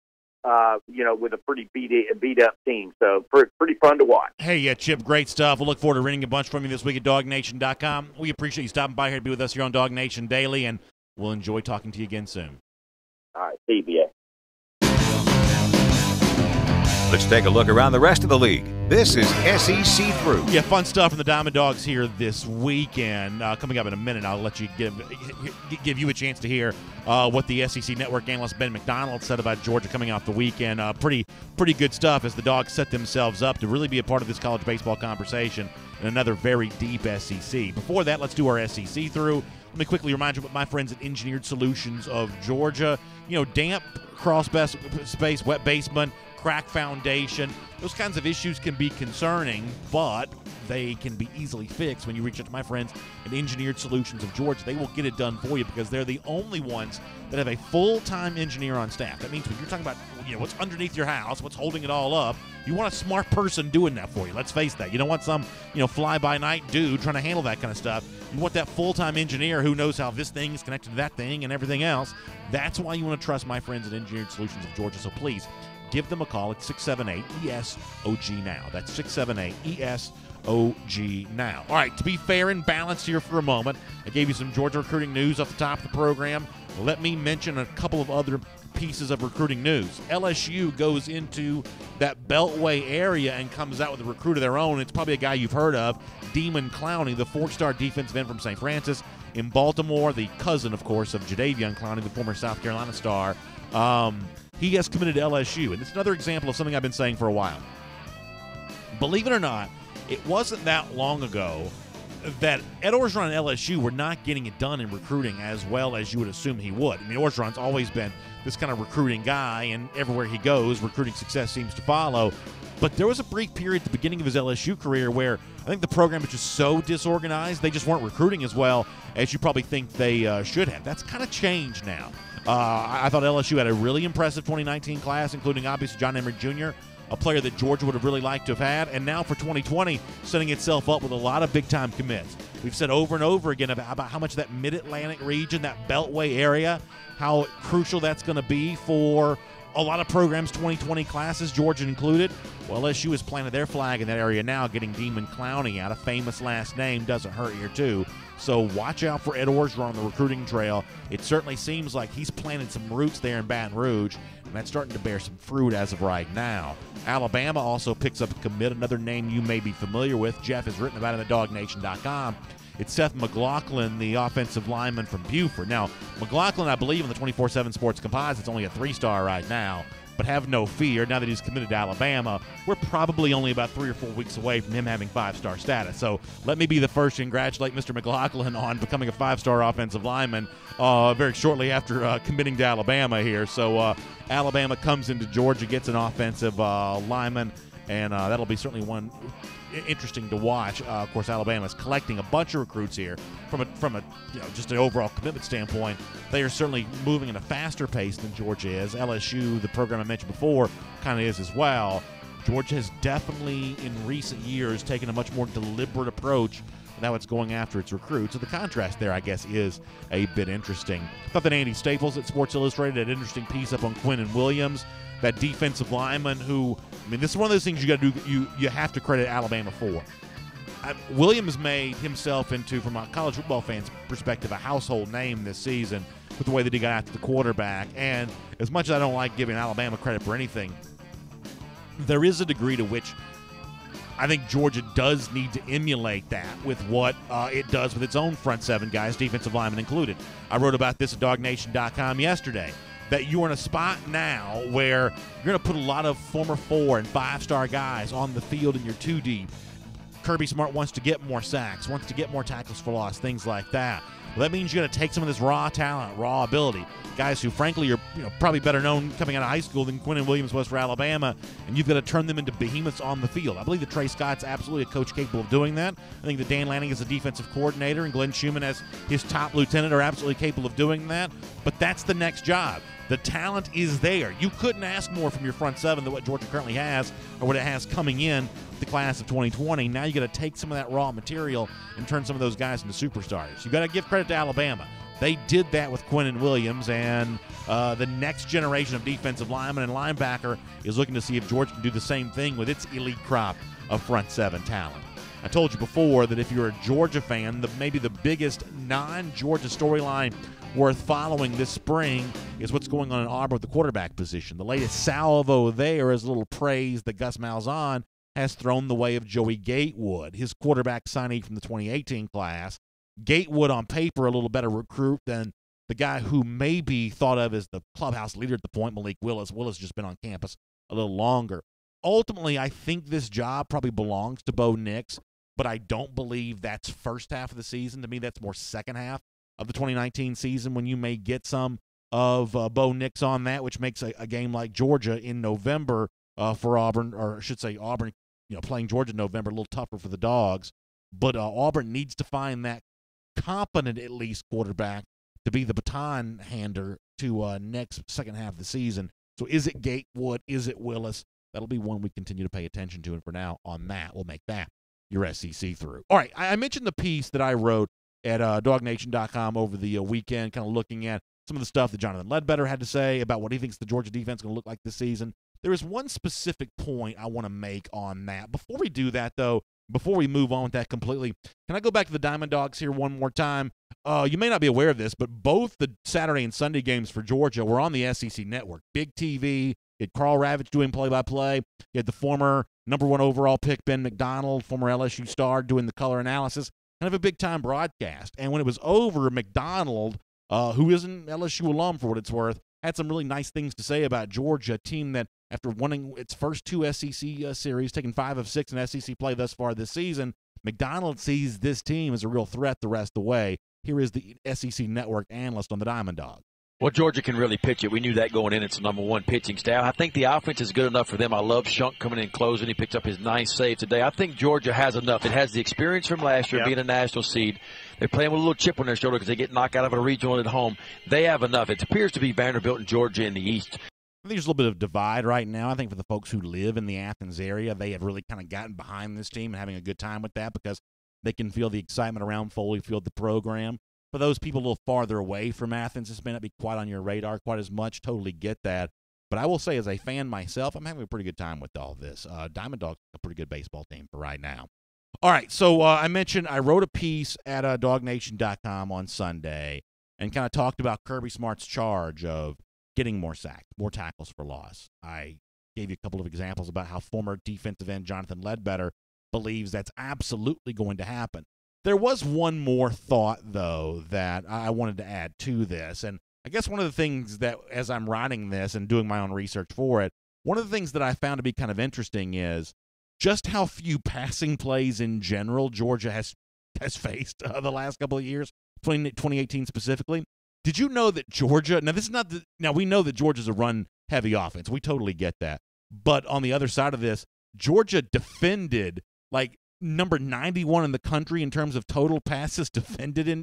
with a pretty beat-up team. So pretty fun to watch. Hey, Chip, great stuff. We'll look forward to reading a bunch from you this week at DawgNation.com. We appreciate you stopping by here to be with us here on DawgNation Daily, and we'll enjoy talking to you again soon. All right, see you, BA. Let's take a look around the rest of the league. This is SEC Through. Yeah, fun stuff from the Diamond Dogs here this weekend. Coming up in a minute, I'll let you give you a chance to hear what the SEC Network analyst Ben McDonald said about Georgia coming off the weekend. Pretty good stuff as the Dogs set themselves up to really be a part of this college baseball conversation in another very deep SEC. Before that, let's do our SEC Through. Let me quickly remind you about my friends at Engineered Solutions of Georgia. You know, damp crawl space, wet basement, crack foundation, those kinds of issues can be concerning, but they can be easily fixed when you reach out to my friends at Engineered Solutions of Georgia. They will get it done for you because they're the only ones that have a full-time engineer on staff. That means when you're talking about what's underneath your house, what's holding it all up, you want a smart person doing that for you. Let's face that. You don't want some fly-by-night dude trying to handle that kind of stuff. You want that full-time engineer who knows how this thing is connected to that thing and everything else. That's why you want to trust my friends at Engineered Solutions of Georgia. So please, give them a call at 678-ES-OG-NOW. That's 678-ES-OG-NOW. All right, to be fair and balanced here for a moment, I gave you some Georgia recruiting news off the top of the program. Let me mention a couple of other pieces of recruiting news. LSU goes into that Beltway area and comes out with a recruit of their own. It's probably a guy you've heard of, Demon Clowney, the 4-star defensive end from St. Francis in Baltimore, the cousin, of course, of Jadeveon Clowney, the former South Carolina star. He has committed to LSU, and it's another example of something I've been saying for a while. Believe it or not, it wasn't that long ago that Ed Orgeron and LSU were not getting it done in recruiting as well as you would assume he would. I mean, Orgeron's always been this kind of recruiting guy, and everywhere he goes, recruiting success seems to follow. But there was a brief period at the beginning of his LSU career where I think the program was just so disorganized, they just weren't recruiting as well as you probably think they should have. That's kind of changed now. I thought LSU had a really impressive 2019 class, including obviously John Emery Jr., a player that Georgia would have really liked to have had, and now for 2020, setting itself up with a lot of big-time commits. We've said over and over again about how much that Mid-Atlantic region, that Beltway area, how crucial that's going to be for a lot of programs' 2020 classes, Georgia included. Well, LSU has planted their flag in that area now, getting Demon Clowney out. A famous last name doesn't hurt here, too. So watch out for Ed Orgeron on the recruiting trail. It certainly seems like he's planted some roots there in Baton Rouge, and that's starting to bear some fruit as of right now. Alabama also picks up a commit, another name you may be familiar with. Jeff has written about it at DawgNation.com. It's Seth McLaughlin, the offensive lineman from Buford. Now, McLaughlin, I believe, in the 24/7 Sports Composite, is only a 3-star right now. But have no fear, now that he's committed to Alabama, we're probably only about 3 or 4 weeks away from him having 5-star status. So let me be the first to congratulate Mr. McLaughlin on becoming a 5-star offensive lineman very shortly after committing to Alabama here. So Alabama comes into Georgia, gets an offensive lineman, and that'll be certainly one interesting to watch. Of course, Alabama is collecting a bunch of recruits here from a just an overall commitment standpoint. They are certainly moving at a faster pace than Georgia is. LSU, the program I mentioned before, kind of is as well. Georgia has definitely, in recent years, taken a much more deliberate approach with how it's going after its recruits. So the contrast there, I guess, is a bit interesting. I thought that Andy Staples at Sports Illustrated had an interesting piece up on Quinnen Williams, that defensive lineman who, I mean, this is one of those things you got to do. You have to credit Alabama for. Williams made himself into, from a college football fan's perspective, a household name this season with the way that he got after the quarterback. And as much as I don't like giving Alabama credit for anything, there is a degree to which I think Georgia does need to emulate that with what it does with its own front seven guys, defensive linemen included. I wrote about this at DawgNation.com yesterday, that you're in a spot now where you're going to put a lot of former 4- and 5-star guys on the field in your 2 deep. Kirby Smart wants to get more sacks, wants to get more tackles for loss, things like that. Well, that means you're going to take some of this raw talent, raw ability, guys who, frankly, are probably better known coming out of high school than Quinnen Williams was for Alabama, and you've got to turn them into behemoths on the field. I believe that Trey Scott's absolutely a coach capable of doing that. I think that Dan Lanning is a defensive coordinator, and Glenn Schumann as his top lieutenant are absolutely capable of doing that. But that's the next job. The talent is there. You couldn't ask more from your front seven than what Georgia currently has or what it has coming in the class of 2020. Now you got to take some of that raw material and turn some of those guys into superstars. You got to give credit to Alabama. They did that with Quinnen Williams, and the next generation of defensive lineman and linebacker is looking to see if Georgia can do the same thing with its elite crop of front seven talent. I told you before that if you're a Georgia fan, maybe the biggest non-Georgia storyline worth following this spring is what's going on in Auburn with the quarterback position. The latest salvo there is a little praise that Gus Malzahn has thrown the way of Joey Gatewood, his quarterback signee from the 2018 class. Gatewood, on paper, a little better recruit than the guy who may be thought of as the clubhouse leader at the point, Malik Willis. Willis just been on campus a little longer. Ultimately, I think this job probably belongs to Bo Nix, but I don't believe that's first half of the season. To me, that's more second half of the 2019 season when you may get some of Bo Nix on that, which makes a game like Georgia in November for Auburn, or I should say Auburn, playing Georgia in November, a little tougher for the Dogs. But Auburn needs to find that competent, at least, quarterback to be the baton hander to next second half of the season. So is it Gatewood? Is it Willis? That'll be one we continue to pay attention to. And for now, on that, we'll make that your SEC through. All right, I mentioned the piece that I wrote at DawgNation.com over the weekend, kind of looking at some of the stuff that Jonathan Ledbetter had to say about what he thinks the Georgia defense is going to look like this season. There is one specific point I want to make on that. Before we do that, though, before we move on with that completely, can I go back to the Diamond Dogs here one more time? You may not be aware of this, but both the Saturday and Sunday games for Georgia were on the SEC Network. Big TV. You had Carl Ravitch doing play-by-play. You had the former number 1 overall pick, Ben McDonald, former LSU star, doing the color analysis. Kind of a big-time broadcast. And when it was over, McDonald, who is an LSU alum for what it's worth, had some really nice things to say about Georgia, a team that, after winning its first 2 SEC series, taking 5 of 6 in SEC play thus far this season, McDonald sees this team as a real threat the rest of the way. Here is the SEC Network analyst on the Diamond Dog. Well, Georgia can really pitch it. We knew that going in. It's the number 1 pitching staff. I think the offense is good enough for them. I love Shunk coming in closing. He picked up his 9th save today. I think Georgia has enough. It has the experience from last year being a national seed. They're playing with a little chip on their shoulder because they get knocked out of a regional at home. They have enough. It appears to be Vanderbilt and Georgia in the East. I think there's a little bit of divide right now. I think for the folks who live in the Athens area, they have really kind of gotten behind this team and having a good time with that because they can feel the excitement around Foley Field, the program. For those people a little farther away from Athens, this may not be quite on your radar quite as much. Totally get that. But I will say, as a fan myself, I'm having a pretty good time with all this. Diamond Dogs are a pretty good baseball team for right now. All right, so I mentioned I wrote a piece at DawgNation.com on Sunday and kind of talked about Kirby Smart's charge of getting more sacks, more tackles for loss. I gave you a couple of examples about how former defensive end Jonathan Ledbetter believes that's absolutely going to happen. There was one more thought, though, that I wanted to add to this. And I guess one of the things that, as I'm writing this and doing my own research for it, one of the things that I found to be kind of interesting is just how few passing plays in general Georgia has faced the last couple of years, 2018 specifically. Did you know that Georgia – now we know that Georgia's a run-heavy offense. We totally get that. But on the other side of this, Georgia defended like – number 91 in the country in terms of total passes defended in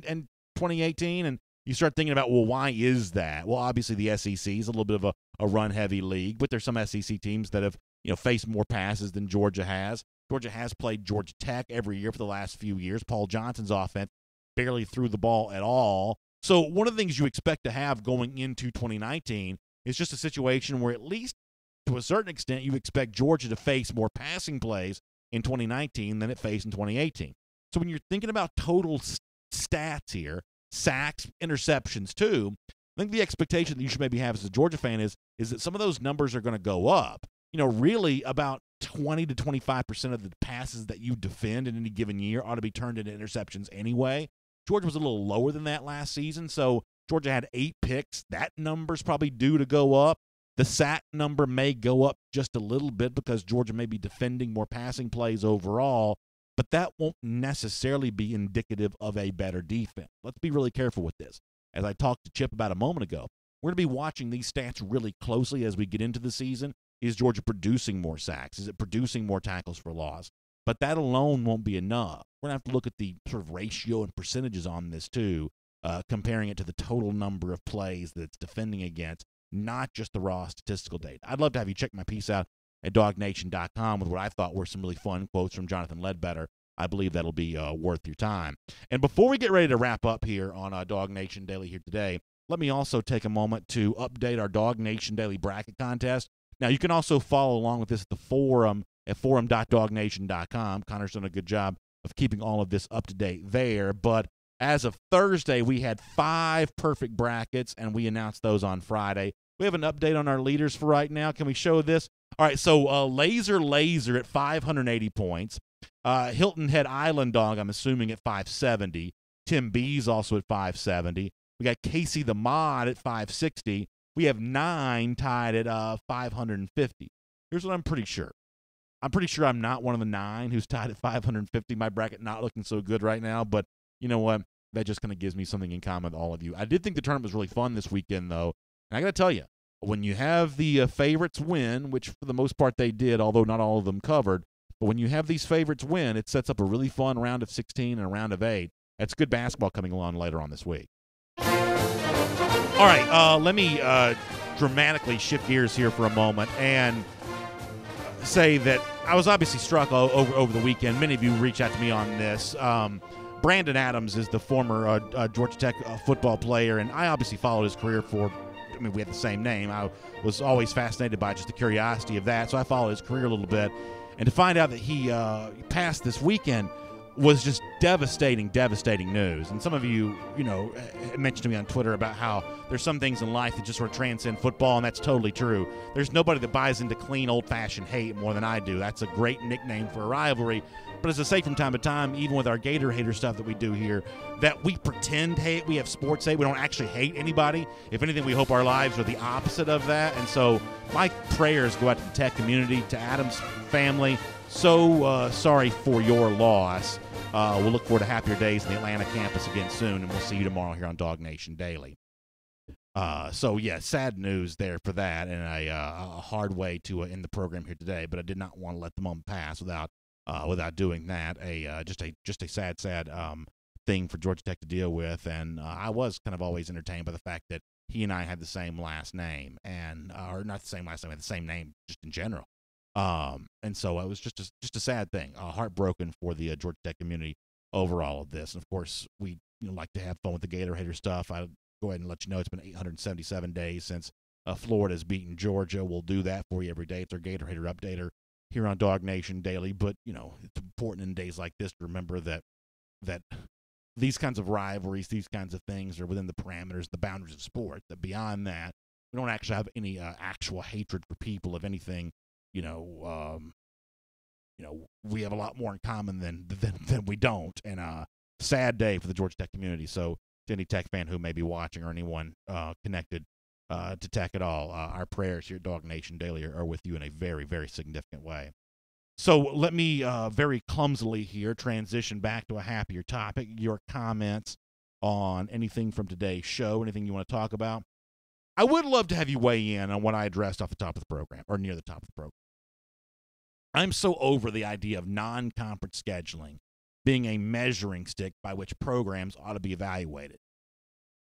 2018, and you start thinking about, well, why is that? Well, obviously the SEC is a little bit of a run-heavy league, but there's some SEC teams that have faced more passes than Georgia has. Georgia has played Georgia Tech every year for the last few years. Paul Johnson's offense barely threw the ball at all. So one of the things you expect to have going into 2019 is just a situation where, at least to a certain extent, you expect Georgia to face more passing plays in 2019 than it faced in 2018. So when you're thinking about total stats here, sacks, interceptions too, I think the expectation that you should maybe have as a Georgia fan is that some of those numbers are going to go up. Really about 20 to 25% of the passes that you defend in any given year ought to be turned into interceptions anyway. Georgia was a little lower than that last season, so Georgia had 8 picks. That number's probably due to go up. The sack number may go up just a little bit because Georgia may be defending more passing plays overall, but that won't necessarily be indicative of a better defense. Let's be really careful with this. As I talked to Chip about a moment ago, we're going to be watching these stats really closely as we get into the season. Is Georgia producing more sacks? Is it producing more tackles for loss? But that alone won't be enough. We're going to have to look at the sort of ratio and percentages on this too, comparing it to the total number of plays that it's defending against, not just the raw statistical data. I'd love to have you check my piece out at DawgNation.com with what I thought were some really fun quotes from Jonathan Ledbetter. I believe that'll be worth your time. And before we get ready to wrap up here on Dawg Nation Daily here today, let me also take a moment to update our Dawg Nation Daily Bracket Contest. Now, you can also follow along with this at the forum at forum.dawgnation.com. Connor's done a good job of keeping all of this up to date there. But As of Thursday, we had 5 perfect brackets, and we announced those on Friday. We have an update on our leaders for right now. Can we show this? All right, so Laser at 580 points. Hilton Head Island Dog, I'm assuming, at 570. Tim B's also at 570. We got Casey the Mod at 560. We have 9 tied at 550. Here's what I'm pretty sure. I'm pretty sure I'm not one of the 9 who's tied at 550. My bracket not looking so good right now, but you know what? That just kind of gives me something in common with all of you. I did think the tournament was really fun this weekend, though. And I got to tell you, when you have the favorites win, which for the most part they did, although not all of them covered, but when you have these favorites win, it sets up a really fun round of 16 and a round of 8. That's good basketball coming along later on this week. All right, let me dramatically shift gears here for a moment and say that I was obviously struck over the weekend. Many of you reached out to me on this. Brandon Adams is the former Georgia Tech football player, and I obviously followed his career we had the same name. I was always fascinated by just the curiosity of that, so I followed his career a little bit. And to find out that he passed this weekend was just devastating news. And some of you, mentioned to me on Twitter about how there's some things in life that just sort of transcend football, and that's totally true. There's nobody that buys into clean, old-fashioned hate more than I do. That's a great nickname for a rivalry. But as I say from time to time, even with our Gator hater stuff that we do here, that we pretend hate, we have sports hate, we don't actually hate anybody. If anything, we hope our lives are the opposite of that. And so my prayers go out to the Tech community, to Adam's family. So sorry for your loss. We'll look forward to happier days in the Atlanta campus again soon, and we'll see you tomorrow here on DawgNation Daily. Sad news there for that, and a hard way to end the program here today. But I did not want to let the moment pass without doing that. Just a sad thing for Georgia Tech to deal with, and I was kind of always entertained by the fact that he and I had the same last name, and or not the same last name, the same name just in general. And so it was just a sad thing, heartbroken for the Georgia Tech community over all of this. And of course, we like to have fun with the Gator hater stuff. I'll go ahead and let you know it's been 877 days since Florida has beaten Georgia. We'll do that for you every day. It's our Gator hater updater here on DawgNation Daily. But it's important in days like this to remember that these kinds of rivalries, these kinds of things are within the parameters, the boundaries of sport. That beyond that, we don't actually have any actual hatred for people. If anything, we have a lot more in common than we don't. And sad day for the Georgia Tech community. So to any Tech fan who may be watching or anyone connected to Tech at all, our prayers here at DawgNation Daily are with you in a very, very significant way. So let me very clumsily here transition back to a happier topic. Your comments on anything from today's show, anything you want to talk about. I would love to have you weigh in on what I addressed off the top of the program, or near the top of the program. I'm so over the idea of non-conference scheduling being a measuring stick by which programs ought to be evaluated.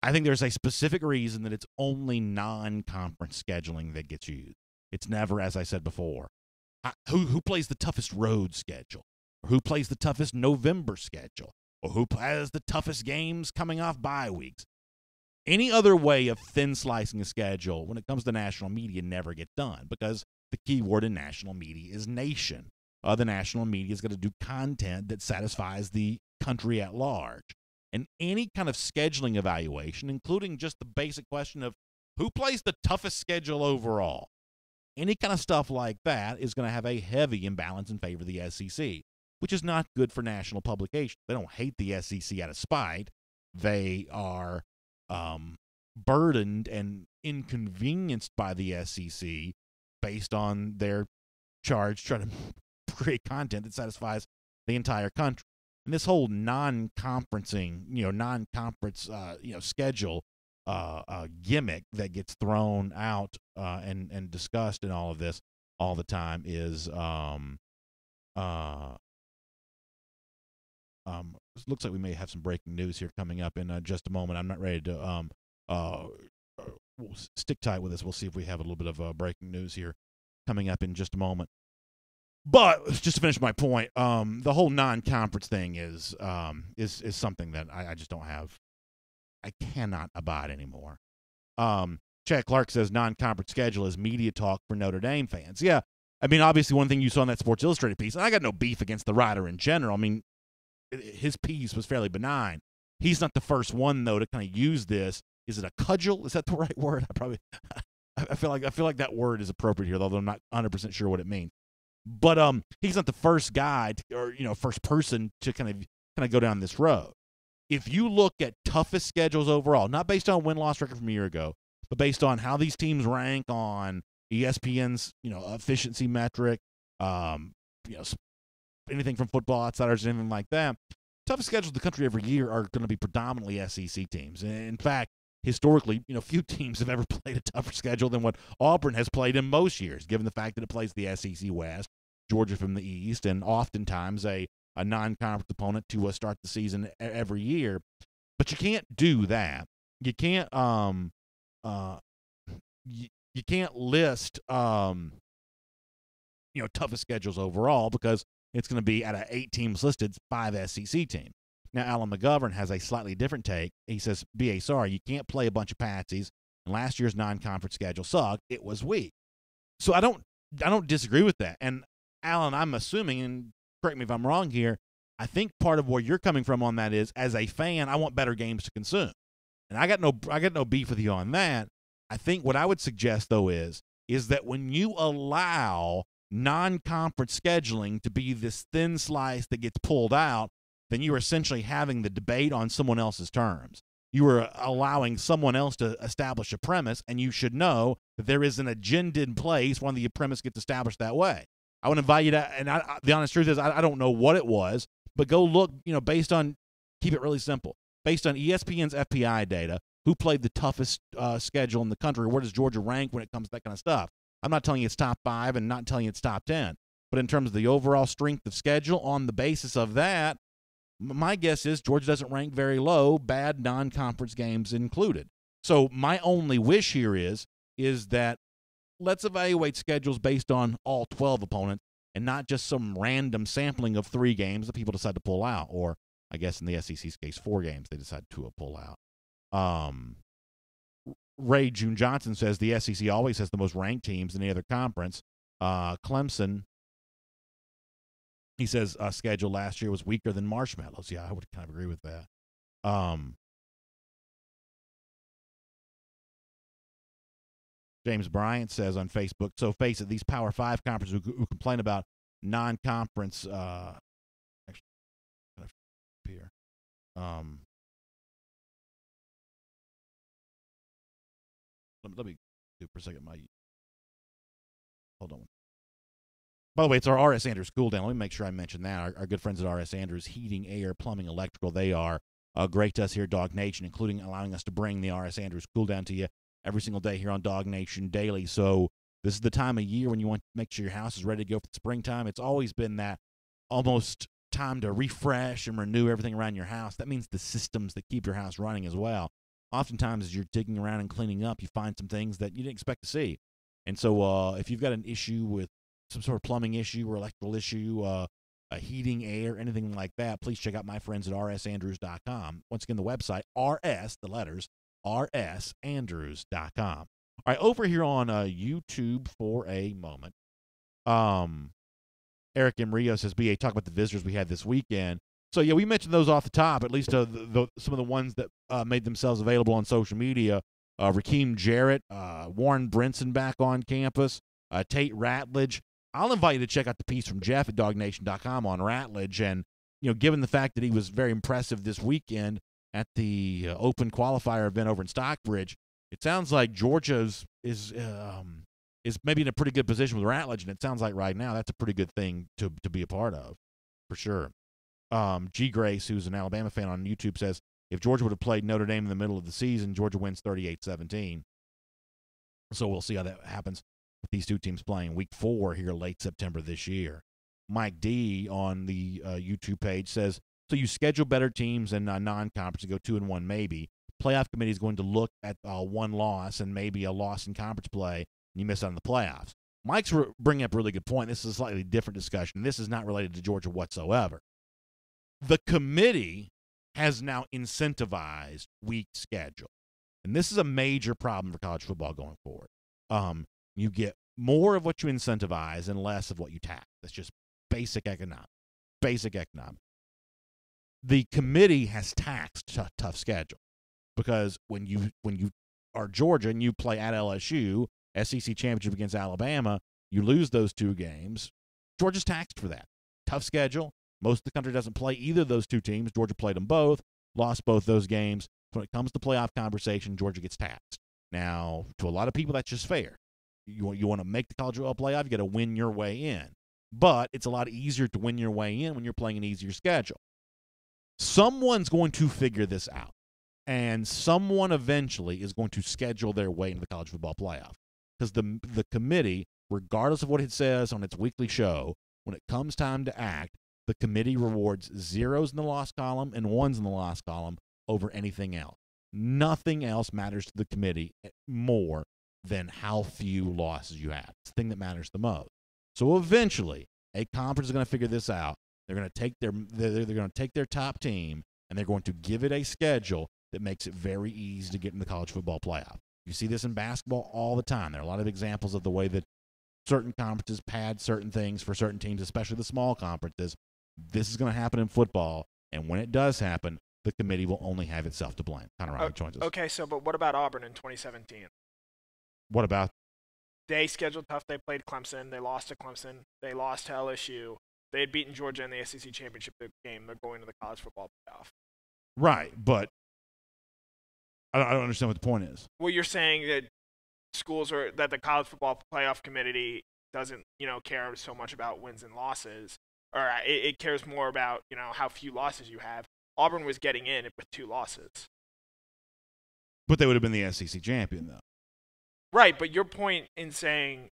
I think there's a specific reason that it's only non-conference scheduling that gets used. It's never, as I said before, who plays the toughest road schedule, or who plays the toughest November schedule, or who has the toughest games coming off bye weeks. Any other way of thin slicing a schedule when it comes to national media never get done, because the key word in national media is nation. The national media is going to do content that satisfies the country at large. And any kind of scheduling evaluation, including just the basic question of who plays the toughest schedule overall, any kind of stuff like that is going to have a heavy imbalance in favor of the SEC, which is not good for national publications. They don't hate the SEC out of spite. They are burdened and inconvenienced by the SEC based on their charge trying to create content that satisfies the entire country. And this whole non-conferencing, non-conference, schedule gimmick that gets thrown out and discussed in all of this all the time is looks like we may have some breaking news here coming up in just a moment. I'm not ready to we'll stick tight with this. We'll see if we have a little bit of breaking news here coming up in just a moment. But just to finish my point, the whole non-conference thing is something that I just don't have. I cannot abide anymore. Chad Clark says non-conference schedule is media talk for Notre Dame fans. Yeah, I mean, obviously one thing you saw in that Sports Illustrated piece, and I got no beef against the writer in general. I mean, his piece was fairly benign. He's not the first one, though, to kind of use this. Is it a cudgel? Is that the right word? I feel like that word is appropriate here, although I'm not 100% sure what it means. But he's not the first guy first person to kind of go down this road. If you look at toughest schedules overall, not based on win-loss record from a year ago, but based on how these teams rank on ESPN's efficiency metric, anything from Football Outsiders, anything like that, toughest schedules in the country every year are going to be predominantly SEC teams. In fact, historically, few teams have ever played a tougher schedule than what Auburn has played in most years, given the fact that it plays the SEC West, Georgia from the East, and oftentimes a non-conference opponent to start the season every year. But you can't do that. You can't you can't list toughest schedules overall, because it's going to be out of 8 teams listed, 5 SEC teams. Now, Alan McGovern has a slightly different take. He says, B.A. sorry, you can't play a bunch of patsies, and last year's non-conference schedule sucked. It was weak. So I don't disagree with that. And, Alan, I'm assuming, and correct me if I'm wrong here, I think part of where you're coming from on that is, as a fan, I want better games to consume. And I got no beef with you on that. I think what I would suggest, though, is that when you allow non-conference scheduling to be this thin slice that gets pulled out, then you are essentially having the debate on someone else's terms. You are allowing someone else to establish a premise, and you should know that there is an agenda in place when the premise gets established that way. I would invite you to, and the honest truth is I don't know what it was, but go look, based on, keep it really simple, based on ESPN's FPI data, who played the toughest schedule in the country, where does Georgia rank when it comes to that kind of stuff. I'm not telling you it's top 5 and not telling you it's top 10, but in terms of the overall strength of schedule, on the basis of that, my guess is Georgia doesn't rank very low, bad non-conference games included. So my only wish here is that let's evaluate schedules based on all 12 opponents and not just some random sampling of 3 games that people decide to pull out, or I guess in the SEC's case, 4 games they decide to pull out. Ray June Johnson says the SEC always has the most ranked teams in any other conference. Clemson, he says, schedule last year was weaker than Marshmallows. Yeah, I would kind of agree with that. James Bryant says on Facebook, so face it, these Power 5 conferences who complain about non-conference actually, here. Let me do for a second hold on. By the way, it's our R.S. Andrews cool down. Let me make sure I mention that. Our good friends at R.S. Andrews, heating, air, plumbing, electrical, they are great to us here at DawgNation, including allowing us to bring the R.S. Andrews cool down to you every single day here on DawgNation Daily. So this is the time of year when you want to make sure your house is ready to go for the springtime. It's always been that almost time to refresh and renew everything around your house. That means the systems that keep your house running as well. Oftentimes, as you're digging around and cleaning up, you find some things that you didn't expect to see. And so if you've got an issue with some sort of plumbing issue or electrical issue, a heating, air, anything like that, please check out my friends at rsandrews.com. Once again, the website, rsandrews.com. All right, over here on YouTube for a moment. Eric M. Rio says, BA, talk about the visitors we had this weekend. So, yeah, we mentioned those off the top, at least some of the ones that made themselves available on social media. Rakeem Jarrett, Warren Brinson back on campus, Tate Ratledge. I'll invite you to check out the piece from Jeff at DawgNation.com on Ratledge. And, given the fact that he was very impressive this weekend at the Open Qualifier event over in Stockbridge, it sounds like Georgia is maybe in a pretty good position with Ratledge, and it sounds like right now that's a pretty good thing to be a part of, for sure. G. Grace, who's an Alabama fan on YouTube, says, if Georgia would have played Notre Dame in the middle of the season, Georgia wins 38-17. So we'll see how that happens with these two teams playing week 4 here late September this year. Mike D. on the YouTube page says, so you schedule better teams in non-conference and go 2-1 maybe. Playoff committee is going to look at one loss and maybe a loss in conference play, and you miss out on the playoffs. Mike's bringing up a really good point. This is a slightly different discussion. This is not related to Georgia whatsoever. The committee has now incentivized weak schedule. And this is a major problem for college football going forward. You get more of what you incentivize and less of what you tax. That's just basic economics. the committee has taxed tough schedule, because when you are Georgia and you play at LSU, SEC championship against Alabama, you lose those 2 games. Georgia's taxed for that. Tough schedule. Most of the country doesn't play either of those 2 teams. Georgia played them both, lost both those games. So when it comes to playoff conversation, Georgia gets taxed. Now, to a lot of people, that's just fair. You want to make the college football playoff, you got to win your way in. But it's a lot easier to win your way in when you're playing an easier schedule. Someone's going to figure this out, and someone eventually is going to schedule their way into the college football playoff, because the committee, regardless of what it says on its weekly show, when it comes time to act, the committee rewards 0s in the loss column and 1s in the loss column over anything else. Nothing else matters to the committee more than how few losses you have. It's the thing that matters the most. So eventually, a conference is going to figure this out. They're going to take their top team, and they're going to give it a schedule that makes it very easy to get in the college football playoff. You see this in basketball all the time. There are a lot of examples of the way that certain conferences pad certain things for certain teams, especially the small conferences. This is going to happen in football, and when it does happen, the committee will only have itself to blame. Connor Ryan joins us. Okay, but what about Auburn in 2017? What about? They scheduled tough. They played Clemson. They lost to Clemson. They lost to LSU. They had beaten Georgia in the SEC championship game. They're going to the college football playoff. Right, but I don't understand what the point is. Well, you're saying that that the college football playoff committee doesn't, care so much about wins and losses, or it cares more about, how few losses you have. Auburn was getting in with 2 losses. But they would have been the SEC champion, though. Right, but your point in saying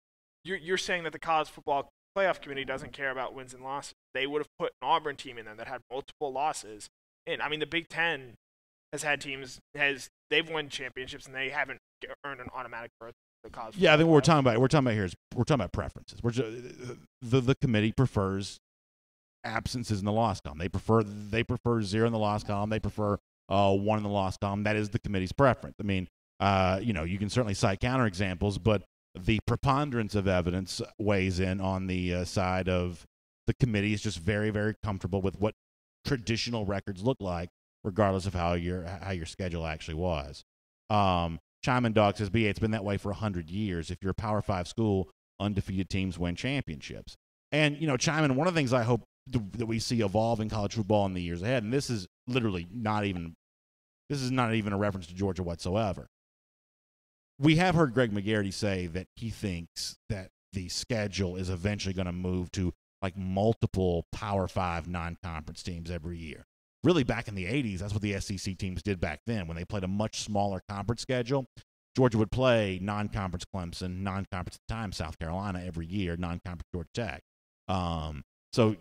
you're saying that the college football playoff committee doesn't care about wins and losses. They would have put an Auburn team in there that had multiple losses. And I mean, the Big Ten has had teams they've won championships and they haven't earned an automatic berth to the college. Yeah, I think what we're talking about preferences. The committee prefers absences in the loss column. They prefer 0 in the loss column. They prefer 1 in the loss column. That is the committee's preference. I mean, you can certainly cite counterexamples, but the preponderance of evidence weighs in on the side of the committee is just very, very comfortable with what traditional records look like, regardless of how your schedule actually was. Chime Dog says, "BA, it's been that way for 100 years. If you're a Power 5 school, undefeated teams win championships." And, Chime, one of the things I hope that we see evolve in college football in the years ahead, and this is literally not even a reference to Georgia whatsoever. We have heard Greg McGarity say that he thinks that the schedule is eventually going to move to like multiple Power 5 non-conference teams every year. Really, back in the 80s, that's what the SEC teams did back then. When they played a much smaller conference schedule, Georgia would play non-conference Clemson, non-conference at the time South Carolina every year, non-conference Georgia Tech. So,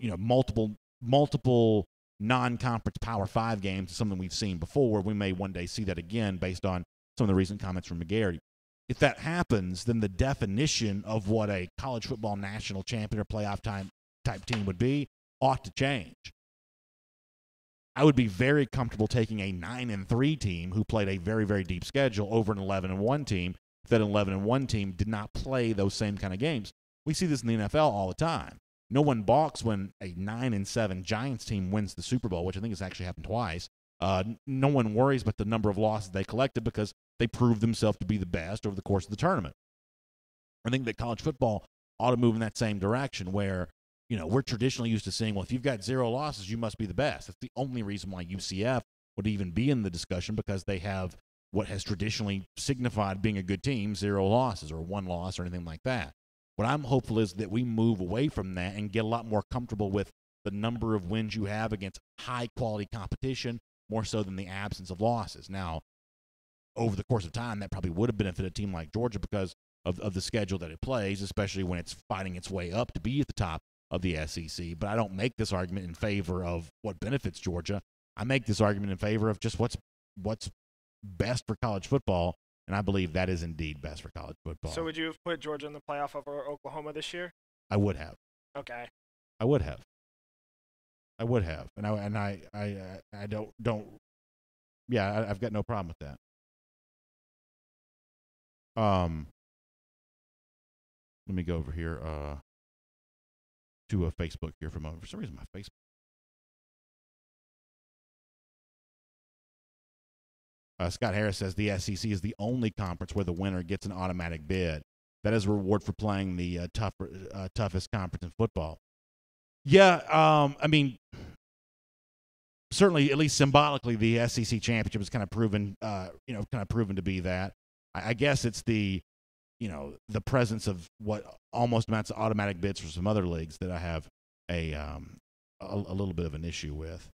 multiple non-conference Power 5 games is something we've seen before. We may one day see that again based on some of the recent comments from McGarity. If that happens, then the definition of what a college football national champion or playoff type team would be ought to change. I would be very comfortable taking a 9-3 team who played a very, very deep schedule over an 11-1 team. If that 11-1 team did not play those same kind of games. We see this in the NFL all the time. No one balks when a 9-7 Giants team wins the Super Bowl, which I think has actually happened twice. No one worries about the number of losses they collected because they proved themselves to be the best over the course of the tournament. I think that college football ought to move in that same direction where, we're traditionally used to saying, well, if you've got 0 losses, you must be the best. That's the only reason why UCF would even be in the discussion, because they have what has traditionally signified being a good team, 0 losses or 1 loss or anything like that. What I'm hopeful is that we move away from that and get a lot more comfortable with the number of wins you have against high-quality competition, more so than the absence of losses. Now, over the course of time, that probably would have benefited a team like Georgia because of the schedule that it plays, especially when it's fighting its way up to be at the top of the SEC. But I don't make this argument in favor of what benefits Georgia. I make this argument in favor of just what's best for college football, and I believe that is indeed best for college football. So would you have put Georgia in the playoff over Oklahoma this year? I would have. Okay. I would have. And I don't. Yeah, I've got no problem with that. Let me go over here to a Facebook here for a moment. For some reason, my Facebook Scott Harris says the SEC is the only conference where the winner gets an automatic bid. That is a reward for playing the toughest conference in football. Yeah, I mean, certainly, at least symbolically, the SEC championship is kind of proven to be that. I guess it's the presence of what almost amounts to automatic bids for some other leagues that I have a little bit of an issue with.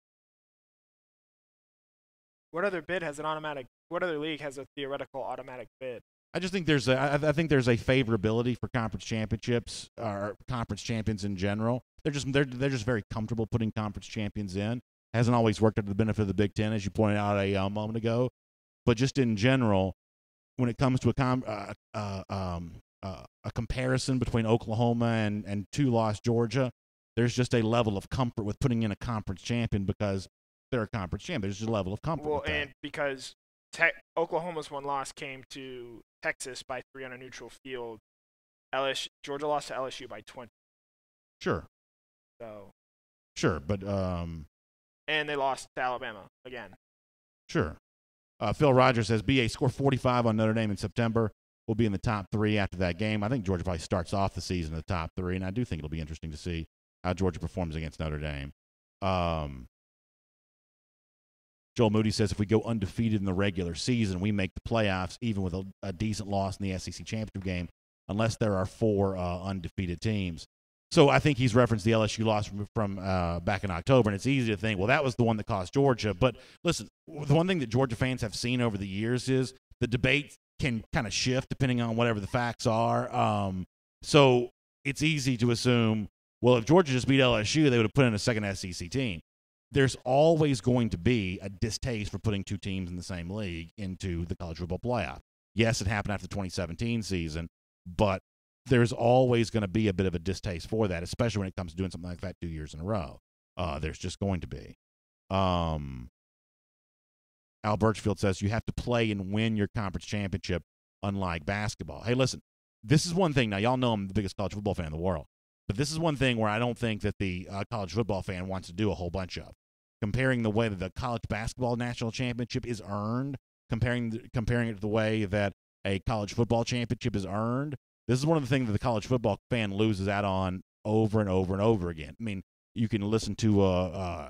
What other bid has an automatic? What other league has a theoretical automatic bid? I just think there's I think there's a favorability for conference championships or conference champions in general. They're just very comfortable putting conference champions in. Hasn't always worked out to the benefit of the Big Ten, as you pointed out a moment ago. But just in general, when it comes to a comparison between Oklahoma and two-loss Georgia, there's just a level of comfort with putting in a conference champion because they're a conference champion. There's just a level of comfort. Well, with that. and because Oklahoma's one loss came to Texas by 3 on a neutral field. Georgia lost to LSU by 20. Sure. So. Sure, but and they lost to Alabama again. Sure. Phil Rogers says BA score 45 on Notre Dame in September. We'll be in the top 3 after that game. I think Georgia probably starts off the season in the top 3, and I do think it'll be interesting to see how Georgia performs against Notre Dame. Joel Moody says if we go undefeated in the regular season, we make the playoffs even with a decent loss in the SEC championship game, unless there are 4 undefeated teams. So I think he's referenced the LSU loss from back in October, and it's easy to think, well, that was the one that cost Georgia. But listen, the one thing that Georgia fans have seen over the years is the debate can kind of shift depending on whatever the facts are. So it's easy to assume, well, if Georgia just beat LSU, they would have put in a second SEC team. There's always going to be a distaste for putting 2 teams in the same league into the college football playoff. Yes, it happened after the 2017 season, but there's always going to be a bit of a distaste for that, especially when it comes to doing something like that 2 years in a row. There's just going to be. Al Birchfield says you have to play and win your conference championship, unlike basketball. Hey, listen, this is one thing. Now, y'all know I'm the biggest college football fan in the world, but this is one thing where I don't think that the college football fan wants to do a whole bunch of. Comparing the way that the college basketball national championship is earned, comparing it to the way that a college football championship is earned, this is one of the things that the college football fan loses out on over and over and over again. I mean, you can listen to,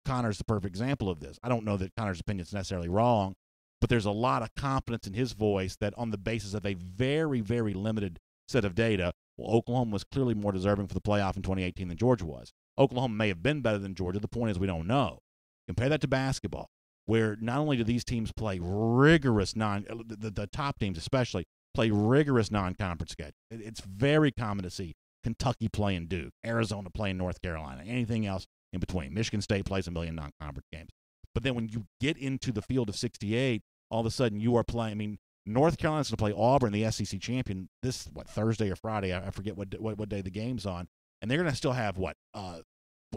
Connor's the perfect example of this. I don't know that Connor's opinion is necessarily wrong, but there's a lot of confidence in his voice that on the basis of a very, very limited set of data, well, Oklahoma was clearly more deserving for the playoff in 2018 than Georgia was. Oklahoma may have been better than Georgia. The point is we don't know. Compare that to basketball, where not only do these teams play rigorous the top teams especially, play rigorous non-conference schedule. It's very common to see Kentucky playing Duke, Arizona playing North Carolina, anything else in between. Michigan State plays a million non-conference games. But then when you get into the field of 68, all of a sudden you are playing. I mean, North Carolina's going to play Auburn, the SEC champion, this, Thursday or Friday? I forget what day the game's on. And they're going to still have,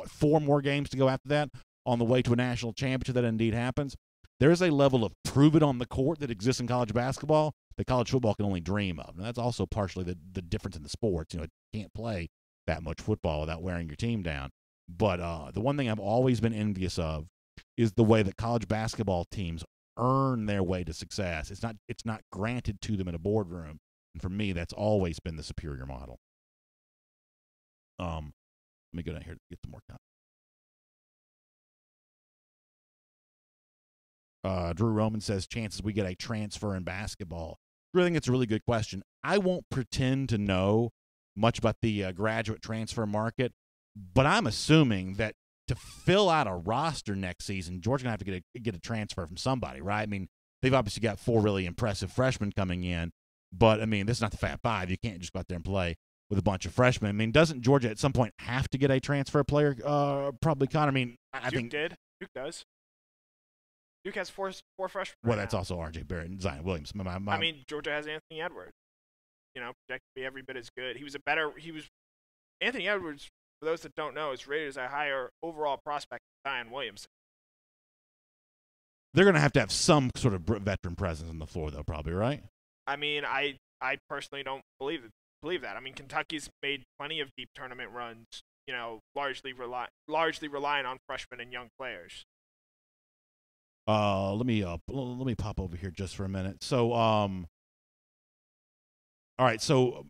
4 more games to go after that on the way to a national championship that indeed happens. There is a level of prove it on the court that exists in college basketball that college football can only dream of. And that's also partially the difference in the sports. You can't play that much football without wearing your team down. But the one thing I've always been envious of is the way that college basketball teams earn their way to success. It's not granted to them in a boardroom. And for me, that's always been the superior model. Let me go down here to get some more comments. Drew Roman says chances we get a transfer in basketball. I think it's a really good question. I won't pretend to know much about the graduate transfer market, but I'm assuming that to fill out a roster next season, Georgia's going to have to get a transfer from somebody, right? I mean, they've obviously got 4 really impressive freshmen coming in, but, I mean, this is not the Fat Five. You can't just go out there and play with a bunch of freshmen. I mean, doesn't Georgia at some point have to get a transfer player? Probably, Connor. I mean, I think Duke does. Duke has 4 freshmen. Well, that's also R.J. Barrett and Zion Williams. I mean, Georgia has Anthony Edwards. Projected to be every bit as good. Anthony Edwards, for those that don't know, is rated as a higher overall prospect than Zion Williams. They're going to have some sort of veteran presence on the floor, though, probably, right? I mean, I personally don't believe that. I mean, Kentucky's made plenty of deep tournament runs, largely relying on freshmen and young players. Let me pop over here just for a minute. So, all right. So,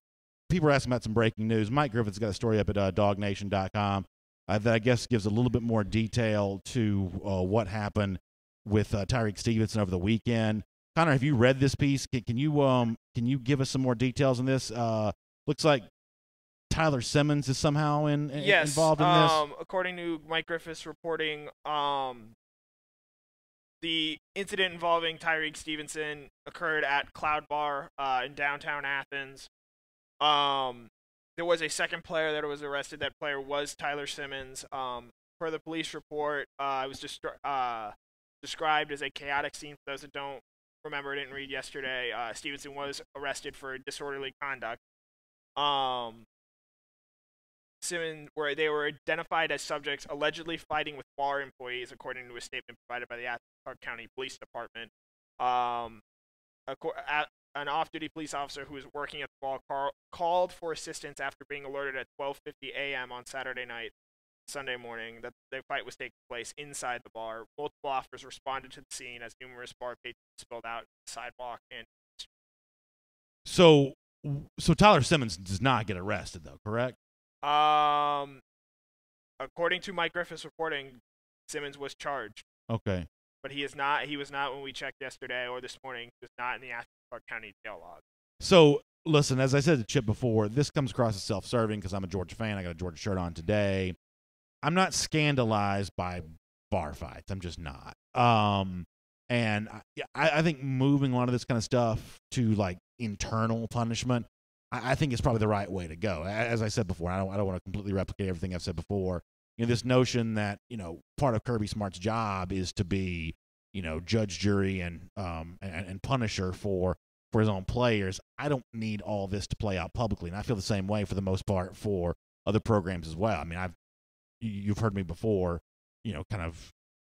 people are asking about some breaking news. Mike Griffith's got a story up at DawgNation.com that I guess gives a little bit more detail to what happened with Tyreek Stevenson over the weekend. Connor, have you read this piece? Can you give us some more details on this? Looks like Tyler Simmons is somehow involved in this. According to Mike Griffith's reporting, the incident involving Tyreek Stevenson occurred at Cloud Bar in downtown Athens. There was a second player that was arrested. That player was Tyler Simmons. Per the police report, it was just described as a chaotic scene. For those that don't remember, didn't read yesterday, Stevenson was arrested for disorderly conduct. Simmons, where they were identified as subjects allegedly fighting with bar employees, according to a statement provided by the Athens County Police Department. An off-duty police officer who was working at the bar called for assistance after being alerted at 12:50 a.m. on Saturday night, Sunday morning, that the fight was taking place inside the bar. Multiple officers responded to the scene as numerous bar patrons spilled out the sidewalk. And so Tyler Simmons does not get arrested, though, correct? According to Mike Griffith's reporting, Simmons was charged. Okay. But he is not. He was not when we checked yesterday or this morning. He was not in the Athens County jail log. So, listen, as I said to Chip before, this comes across as self-serving because I'm a Georgia fan. I got a Georgia shirt on today. I'm not scandalized by bar fights. I'm just not. And I think moving a lot of this kind of stuff to, like, internal punishment, I think is probably the right way to go. As I said before, I don't want to completely replicate everything I've said before. You know, this notion that, you know, part of Kirby Smart's job is to be, you know, judge, jury, and punisher for his own players. I don't need all this to play out publicly, and I feel the same way for the most part for other programs as well. I mean, you've heard me before, you know, kind of,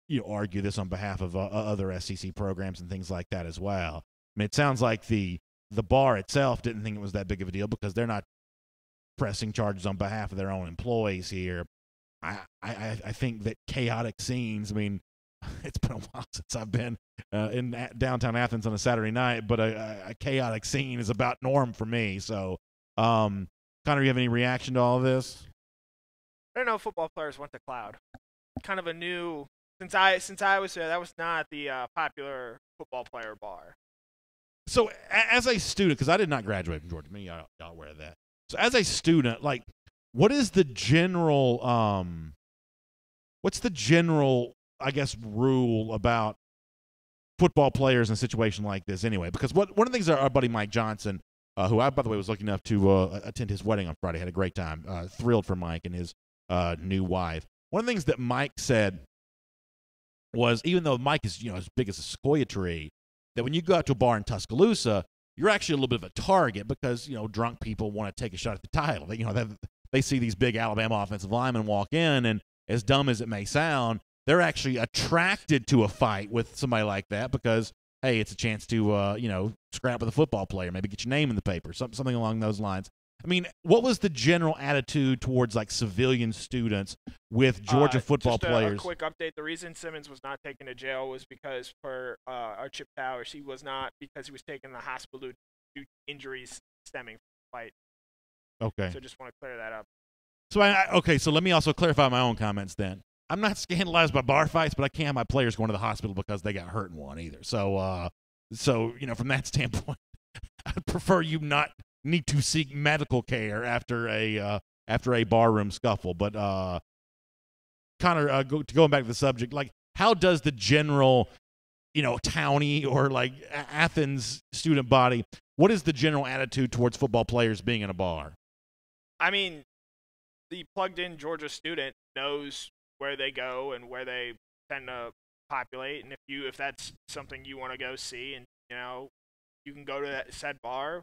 you know, argue this on behalf of other SEC programs and things like that as well. I mean, it sounds like the bar itself didn't think it was that big of a deal because they're not pressing charges on behalf of their own employees here. I think that chaotic scenes, I mean, it's been a while since I've been in downtown Athens on a Saturday night, but a chaotic scene is about norm for me. So, Connor, you have any reaction to all of this? I don't know if football players went to Cloud. Kind of a new, since I was there, that was not the popular football player bar. So as a student, because I did not graduate from Georgia, y'all aware of that. So as a student, like, what is the general, I guess, rule about football players in a situation like this anyway? Because one of the things that our buddy Mike Johnson, who I, by the way, was lucky enough to attend his wedding on Friday, had a great time, thrilled for Mike and his new wife. One of the things that Mike said was, even though Mike is, you know, as big as a sequoia tree, that when you go out to a bar in Tuscaloosa, you're actually a little bit of a target because, you know, drunk people want to take a shot at the title. They, you know, they see these big Alabama offensive linemen walk in, and as dumb as it may sound, they're actually attracted to a fight with somebody like that because, hey, it's a chance to, you know, scrap with a football player, maybe get your name in the paper, something along those lines. I mean, what was the general attitude towards, like, civilian students with Georgia football players? A quick update. The reason Simmons was not taken to jail was because, for our Chip Towers, he was not, because he was taken to the hospital due to injuries stemming from the fight. Okay. So just want to clear that up. So so let me also clarify my own comments then. I'm not scandalized by bar fights, but I can't have my players going to the hospital because they got hurt in one either. So, you know, from that standpoint, I'd prefer you not need to seek medical care after a barroom scuffle. But Connor, going back to the subject, like, how does the general, you know, townie or like Athens student body, what is the general attitude towards football players being in a bar? I mean, the plugged-in Georgia student knows where they go and where they tend to populate, and if that's something you want to go see, and, you know, you can go to that said bar.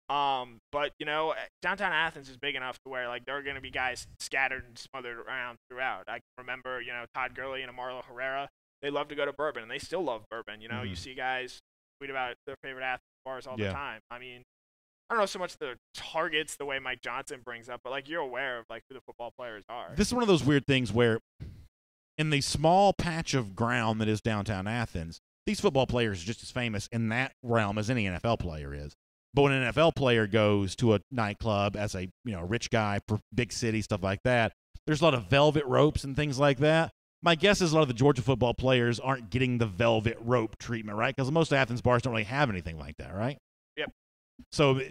But, you know, downtown Athens is big enough to where, like, there are going to be guys scattered and smothered around throughout. I can remember, you know, Todd Gurley and Amarlo Herrera, they love to go to Bourbon, and they still love Bourbon. You know, You see guys tweet about their favorite Athens bars all the time. I mean, I don't know so much the targets the way Mike Johnson brings up, but, like, you're aware of, like, who the football players are. This is one of those weird things where in the small patch of ground that is downtown Athens, these football players are just as famous in that realm as any NFL player is. But when an NFL player goes to a nightclub as a rich guy, big city, stuff like that, there's a lot of velvet ropes and things like that. My guess is a lot of the Georgia football players aren't getting the velvet rope treatment, right? Because most Athens bars don't really have anything like that, right? Yep. So,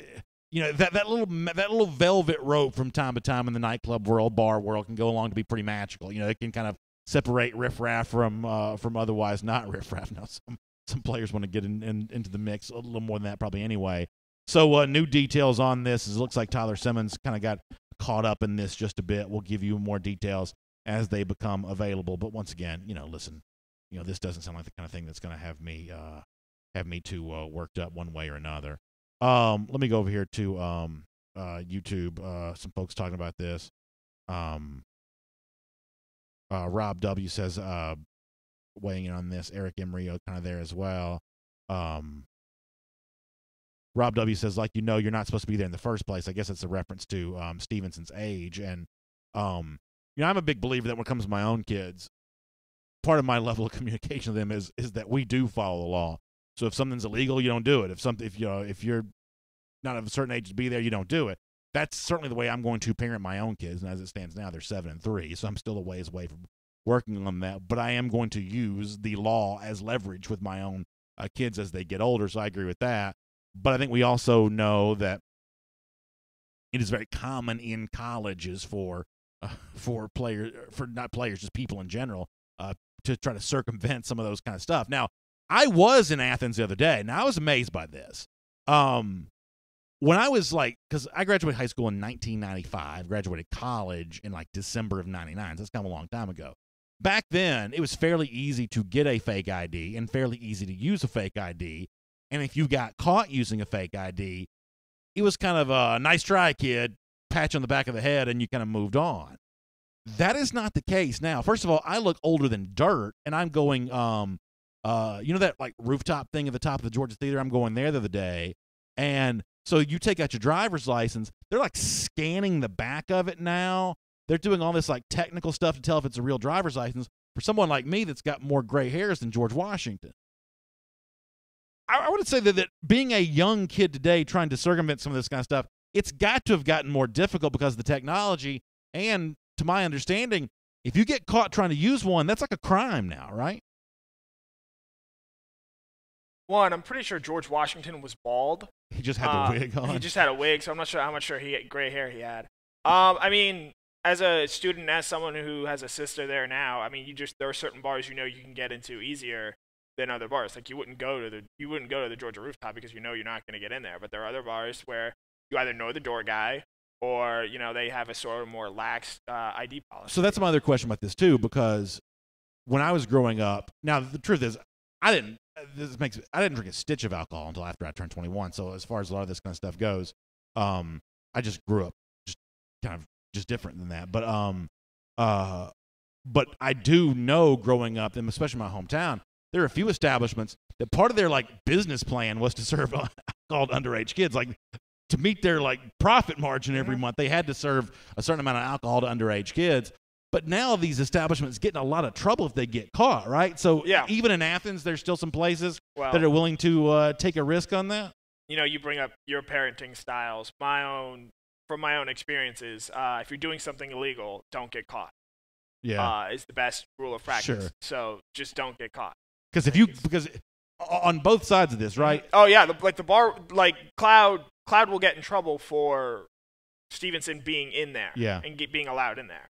that little velvet rope from time to time in the nightclub world, bar world, can go along to be pretty magical. It can kind of separate riffraff from otherwise not riffraff. Now, some players want to get into the mix a little more than that probably anyway. So new details on this is it looks like Tyler Simmons kind of got caught up in this just a bit. We'll give you more details as they become available. But once again, listen, this doesn't sound like the kind of thing that's going to have me too worked up one way or another. Let me go over here to YouTube. Some folks talking about this. Rob W says weighing in on this. Eric Emrio kind of there as well. Rob W says, you're not supposed to be there in the first place. I guess it's a reference to Stevenson's age. And, I'm a big believer that when it comes to my own kids, part of my level of communication with them is that we do follow the law. So if something's illegal, you don't do it. If you're not of a certain age to be there, you don't do it. That's certainly the way I'm going to parent my own kids. And as it stands now, they're 7 and 3. So I'm still a ways away from working on that. But I am going to use the law as leverage with my own kids as they get older. So I agree with that. But I think we also know that it is very common in colleges for just people in general, to try to circumvent some of those kind of stuff. Now, I was in Athens the other day, and I was amazed by this. When I was because I graduated high school in 1995, graduated college in December of 99, so that's kind of a long time ago. Back then, it was fairly easy to get a fake ID and fairly easy to use a fake ID. And if you got caught using a fake ID, it was kind of a nice try, kid, patch on the back of the head, and you kind of moved on. That is not the case now. First of all, I look older than dirt, and I'm going, that rooftop thing at the top of the Georgia Theater? I'm going there the other day. And so you take out your driver's license, they're scanning the back of it now. They're doing all this technical stuff to tell if it's a real driver's license for someone like me that's got more gray hairs than George Washington. I would say that being a young kid today trying to circumvent some of this kind of stuff, it's got to have gotten more difficult because of the technology. And to my understanding, if you get caught trying to use one, that's like a crime now, right? One, I'm pretty sure George Washington was bald. He just had the wig on. He just had a wig, so I'm not sure how much he had gray hair he had. I mean, as a student, as someone who has a sister there now, I mean, there are certain bars you can get into easier than other bars. You wouldn't go to the Georgia Rooftop because you're not going to get in there. But there are other bars where you either know the door guy or they have a sort of more lax ID policy. So that's my other question about this too, because when I was growing up, now the truth is I didn't drink a stitch of alcohol until after I turned 21. So as far as a lot of this kind of stuff goes, I just grew up just different than that. But I do know growing up, and especially in my hometown, there are a few establishments that part of their business plan was to serve alcohol to underage kids. To meet their profit margin every month, they had to serve a certain amount of alcohol to underage kids. But now these establishments get in a lot of trouble if they get caught, right? So yeah. Even in Athens, there's still some places that are willing to take a risk on that. You bring up your parenting styles. From my own experiences, if you're doing something illegal, don't get caught. Yeah, is the best rule of practice. Sure. So just don't get caught. Because on both sides of this, right? Oh yeah, the bar, Cloud will get in trouble for Stevenson being in there. Yeah. And being allowed in there.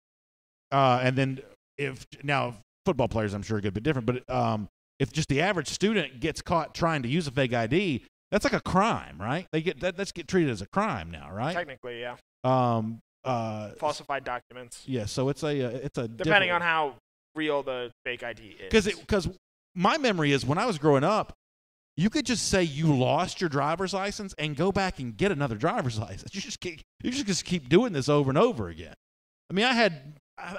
And then if football players, I'm sure, are a bit different, but if just the average student gets caught trying to use a fake ID, that's like a crime, right? That's get treated as a crime now, right? Technically, yeah. Falsified documents. Yeah, so it's a depending on how real the fake ID is. Because my memory is when I was growing up, you could just say you lost your driver's license and go back and get another driver's license. You just keep doing this over and over again. I mean, I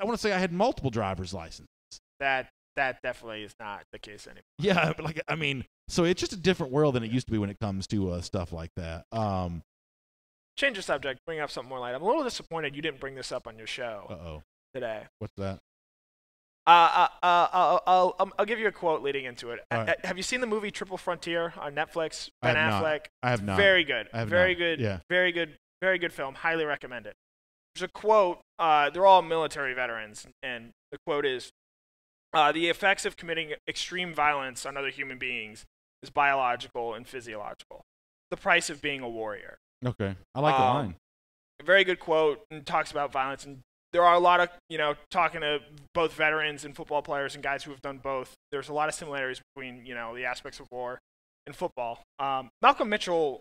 want to say I had multiple driver's licenses. That definitely is not the case anymore. Yeah, but so it's just a different world than it used to be when it comes to stuff like that. Change the subject, bring up something more light. I'm a little disappointed you didn't bring this up on your show today. What's that? I'll give you a quote leading into it. Right. Have you seen the movie Triple Frontier on Netflix? Ben Affleck. I have not. Very good. Very not. good. Yeah. Very good. Very good film. Highly recommend it. There's a quote. They're all military veterans, and the quote is, "The effects of committing extreme violence on other human beings is biological and physiological. The price of being a warrior." Okay. I like the line. A very good quote, and talks about violence. And there are a lot of, talking to both veterans and football players and guys who have done both, there's a lot of similarities between, the aspects of war and football. Malcolm Mitchell,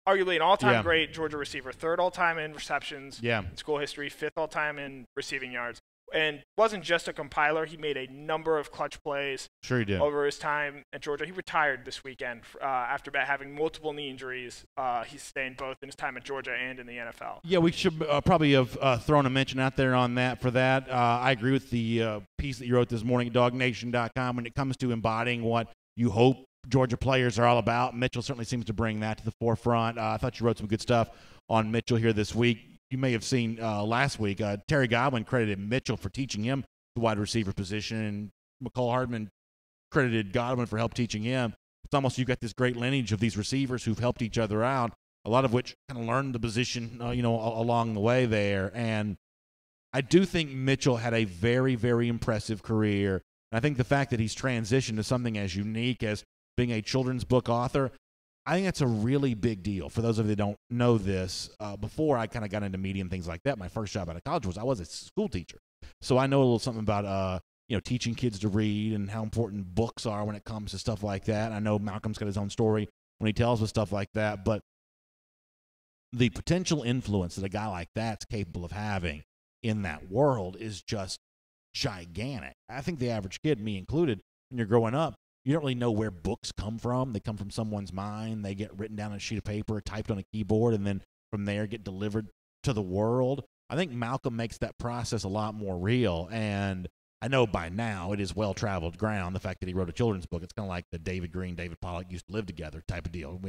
arguably an all-time great Georgia receiver, third all-time in receptions in school history, fifth all-time in receiving yards. And wasn't just a compiler. He made a number of clutch plays over his time at Georgia. He retired this weekend after having multiple knee injuries. He sustained both in his time at Georgia and in the NFL. Yeah, we should probably have thrown a mention out there on that for that. I agree with the piece that you wrote this morning at DawgNation.com when it comes to embodying what you hope Georgia players are all about. Mitchell certainly seems to bring that to the forefront. I thought you wrote some good stuff on Mitchell here this week. You may have seen last week, Terry Godwin credited Mitchell for teaching him the wide receiver position, and McCall Hardman credited Godwin for help teaching him. It's almost you've got this great lineage of these receivers who've helped each other out, a lot of which kind of learned the position, along the way there. And I do think Mitchell had a very, very impressive career. And I think the fact that he's transitioned to something as unique as being a children's book author, I think that's a really big deal. For those of you that don't know this, before I kind of got into media and things like that, my first job out of college I was a school teacher. So I know a little something about, teaching kids to read and how important books are when it comes to stuff like that. I know Malcolm's got his own story when he tells us stuff like that, but the potential influence that a guy like that's capable of having in that world is just gigantic. I think the average kid, me included, when you're growing up, you don't really know where books come from. They come from someone's mind. They get written down on a sheet of paper, typed on a keyboard, and then from there get delivered to the world. I think Malcolm makes that process a lot more real. And I know by now it is well-traveled ground, the fact that he wrote a children's book. It's kind of like the David Green, David Pollock used to live together type of deal.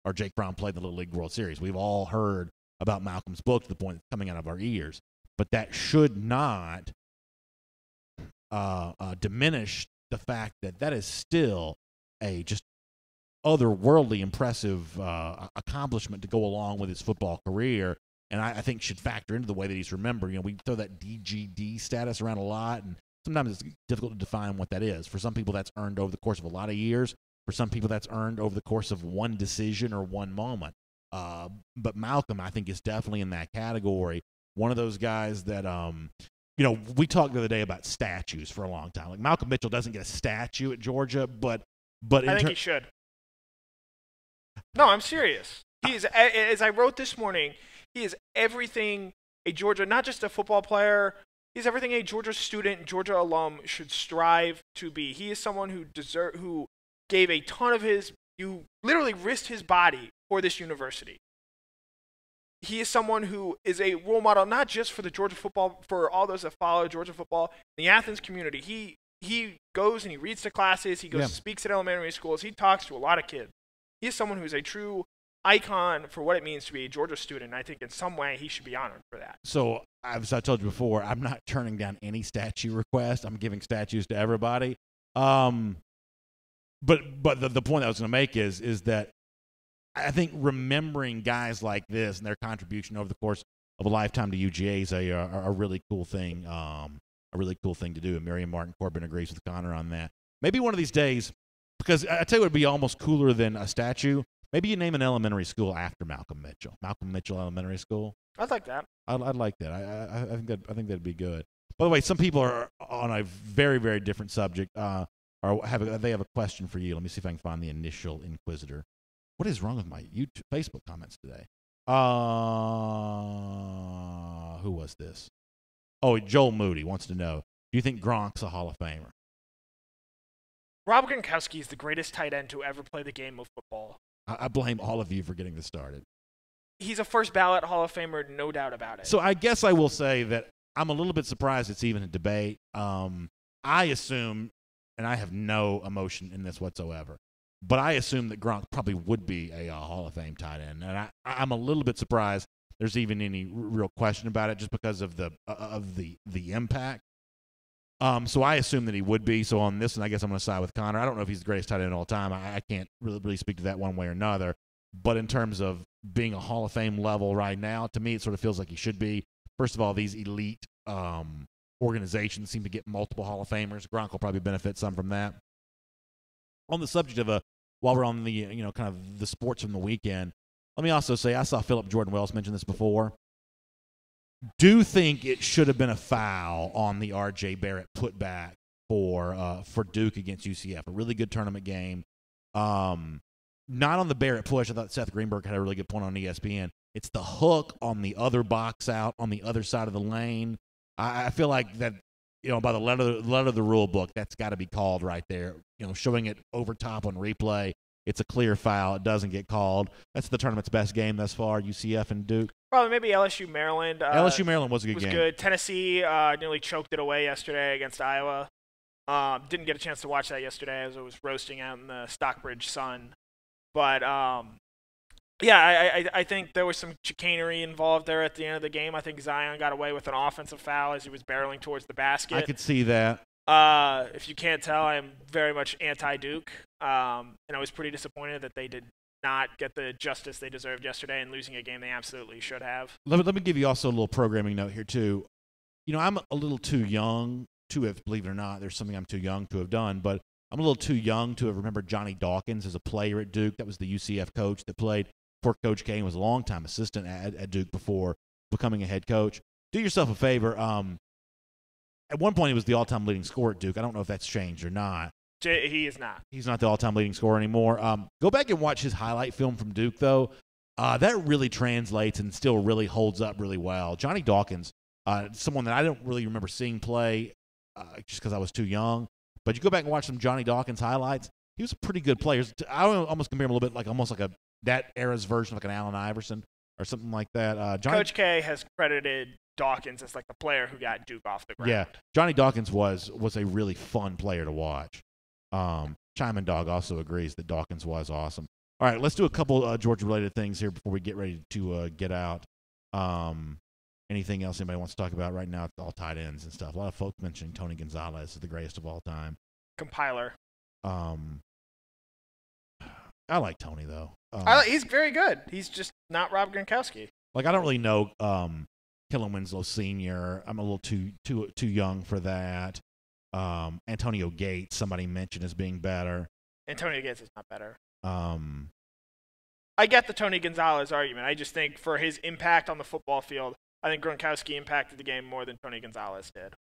Or Jake Brown played the Little League World Series. We've all heard about Malcolm's book to the point it's coming out of our ears. But that should not diminish the fact that that is still a just otherworldly impressive accomplishment to go along with his football career, and I think should factor into the way that he's remembered. We throw that DGD status around a lot, and sometimes it's difficult to define what that is. For some people, that's earned over the course of a lot of years. For some people, that's earned over the course of one decision or one moment. But Malcolm, I think, is definitely in that category. One of those guys that we talked the other day about statues for a long time. Like Malcolm Mitchell doesn't get a statue at Georgia, but I think he should. No, I'm serious. He is, as I wrote this morning, he is everything a Georgia, not just a football player. He's everything a Georgia student, Georgia alum should strive to be. He is someone who gave a ton of who literally risked his body for this university. He is someone who is a role model, not just for the Georgia football, for all those that follow Georgia football, the Athens community. He goes and he reads to classes. He goes and speaks at elementary schools. He talks to a lot of kids. He is someone who is a true icon for what it means to be a Georgia student. And I think in some way he should be honored for that. So, as I told you before, I'm not turning down any statue request. I'm giving statues to everybody. But the point I was going to make is that I think remembering guys like this and their contribution over the course of a lifetime to UGA is a really cool thing. A really cool thing to do. And Miriam Martin Corbin agrees with Connor on that. Maybe one of these days, because I tell you what would be almost cooler than a statue. Maybe you name an elementary school after Malcolm Mitchell. Malcolm Mitchell Elementary School. I'd like that. I'd like that. I think that'd be good. By the way, some people are on a very, very different subject. They have a question for you. Let me see if I can find the initial inquisitor. What is wrong with my Facebook comments today? Who was this? Oh, Joel Moody wants to know, do you think Gronk's a Hall of Famer? Rob Gronkowski is the greatest tight end to ever play the game of football. I blame all of you for getting this started. He's a first ballot Hall of Famer, no doubt about it. So I guess I will say that I'm a little bit surprised it's even a debate. I assume, and I have no emotion in this whatsoever, but I assume that Gronk probably would be a Hall of Fame tight end, and I'm a little bit surprised there's even any real question about it, just because of the impact. So I assume that he would be. So on this one, I guess I'm going to side with Connor. I don't know if he's the greatest tight end of all time. I can't really speak to that one way or another. But in terms of being a Hall of Fame level right now, to me, it sort of feels like he should be. First of all, these elite organizations seem to get multiple Hall of Famers. Gronk will probably benefit some from that. On the subject of while we're on the kind of the sports from the weekend, let me also say I saw Philip Jordan Wells mention this before. Do think it should have been a foul on the R.J. Barrett putback for Duke against UCF. A really good tournament game. Not on the Barrett push. I thought Seth Greenberg had a really good point on ESPN. It's the hook on the other box out on the other side of the lane. I feel like that, by the letter of the rule book, that's got to be called right there. Showing it over top on replay, it's a clear foul. It doesn't get called. That's the tournament's best game thus far, UCF and Duke. Probably maybe LSU Maryland. LSU Maryland was a good game. Was good. Tennessee nearly choked it away yesterday against Iowa. Didn't get a chance to watch that yesterday as I was roasting out in the Stockbridge sun. But, I think there was some chicanery involved there at the end of the game. I think Zion got away with an offensive foul as he was barreling towards the basket. I could see that. If you can't tell, I'm very much anti-Duke. And I was pretty disappointed that they did not get the justice they deserved yesterday and losing a game they absolutely should have. Let me give you also a little programming note here, too. I'm a little too young to have, believe it or not, there's something I'm too young to have done, but I'm a little too young to have remembered Johnny Dawkins as a player at Duke. That was the UCF coach that played for Coach K and was a longtime assistant at Duke before becoming a head coach. Do yourself a favor. At one point, he was the all-time leading scorer at Duke. I don't know if that's changed or not. He is not. He's not the all-time leading scorer anymore. Go back and watch his highlight film from Duke, though. That really translates and still really holds up really well. Johnny Dawkins, someone that I don't really remember seeing play just because I was too young. But you go back and watch some Johnny Dawkins highlights, he was a pretty good player. I would almost compare him a little bit like that era's version of like an Allen Iverson or something like that. Coach K has credited Dawkins as like the player who got Duke off the ground. Yeah, Johnny Dawkins was a really fun player to watch. Chime Dog also agrees that Dawkins was awesome. All right, let's do a couple Georgia-related things here before we get ready to get out. Anything else anybody wants to talk about right now? It's all tight ends and stuff. A lot of folks mentioning Tony Gonzalez is the greatest of all time. Compiler. I like Tony, though. He's very good. He's just not Rob Gronkowski. Like, I don't really know Kellen Winslow Sr. I'm a little too young for that. Antonio Gates, somebody mentioned as being better. Antonio Gates is not better. I get the Tony Gonzalez argument. I just think for his impact on the football field, I think Gronkowski impacted the game more than Tony Gonzalez did.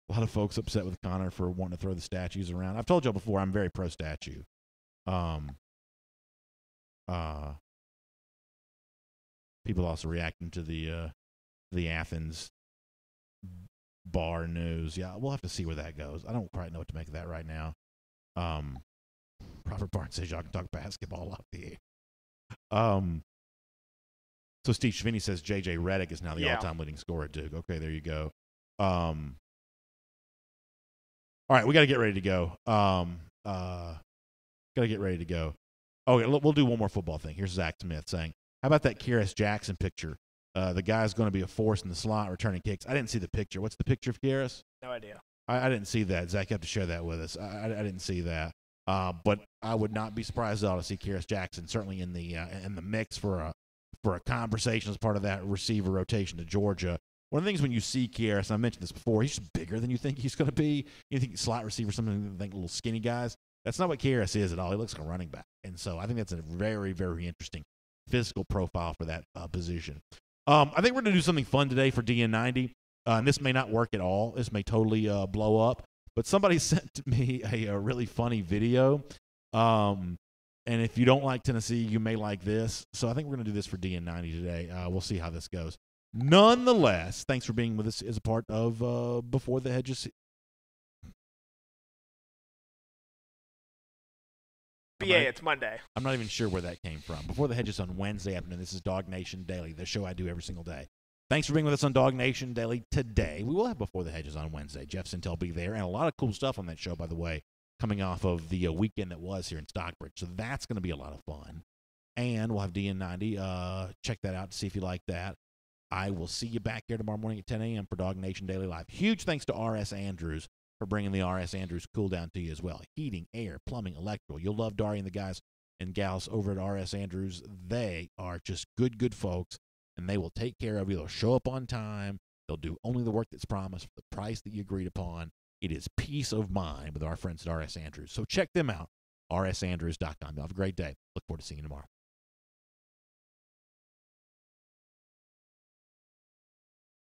A lot of folks upset with Connor for wanting to throw the statues around. I've told y'all before, I'm very pro-statue. People also reacting to the Athens bar news. Yeah, we'll have to see where that goes. I don't quite know what to make of that right now. Robert Barnes says y'all can talk basketball off the air. So Steve Schiavini says J.J. Redick is now the all-time leading scorer at Duke. Okay, there you go. All right, we got to get ready to go. Okay, we'll do one more football thing. Here's Zach Smith saying, how about that Kearis Jackson picture? The guy's going to be a force in the slot returning kicks. I didn't see the picture. What's the picture of Kearis? No idea. I didn't see that. Zach, you have to share that with us. I didn't see that. But I would not be surprised at all to see Kearis Jackson certainly in the mix for a conversation as part of that receiver rotation to Georgia. One of the things when you see Kearis, and I mentioned this before, he's just bigger than you think he's going to be. You think slot receiver, something you think little skinny guys. That's not what Kearis is at all. He looks like a running back. And so I think that's a very, very interesting physical profile for that position. I think we're going to do something fun today for DN90. And this may not work at all. This may totally blow up. But somebody sent me a really funny video. And if you don't like Tennessee, you may like this. So I think we're going to do this for DN90 today. We'll see how this goes. Nonetheless, thanks for being with us as a part of Before the Hedges. BA, it's Monday. I'm not even sure where that came from. Before the Hedges on Wednesday afternoon. This is DawgNation Daily, the show I do every single day. Thanks for being with us on DawgNation Daily today. We will have Before the Hedges on Wednesday. Jeff Sintel will be there, and a lot of cool stuff on that show, by the way, coming off of the weekend that was here in Stockbridge. So that's going to be a lot of fun. And we'll have DN90. Check that out to see if you like that. I will see you back here tomorrow morning at 10 a.m. for DawgNation Daily Live. Huge thanks to R.S. Andrews for bringing the R.S. Andrews cool down to you as well. Heating, air, plumbing, electrical. You'll love Dari and the guys and gals over at R.S. Andrews. They are just good folks, and they will take care of you. They'll show up on time. They'll do only the work that's promised for the price that you agreed upon. It is peace of mind with our friends at R.S. Andrews. So check them out, rsandrews.com. Have a great day. Look forward to seeing you tomorrow.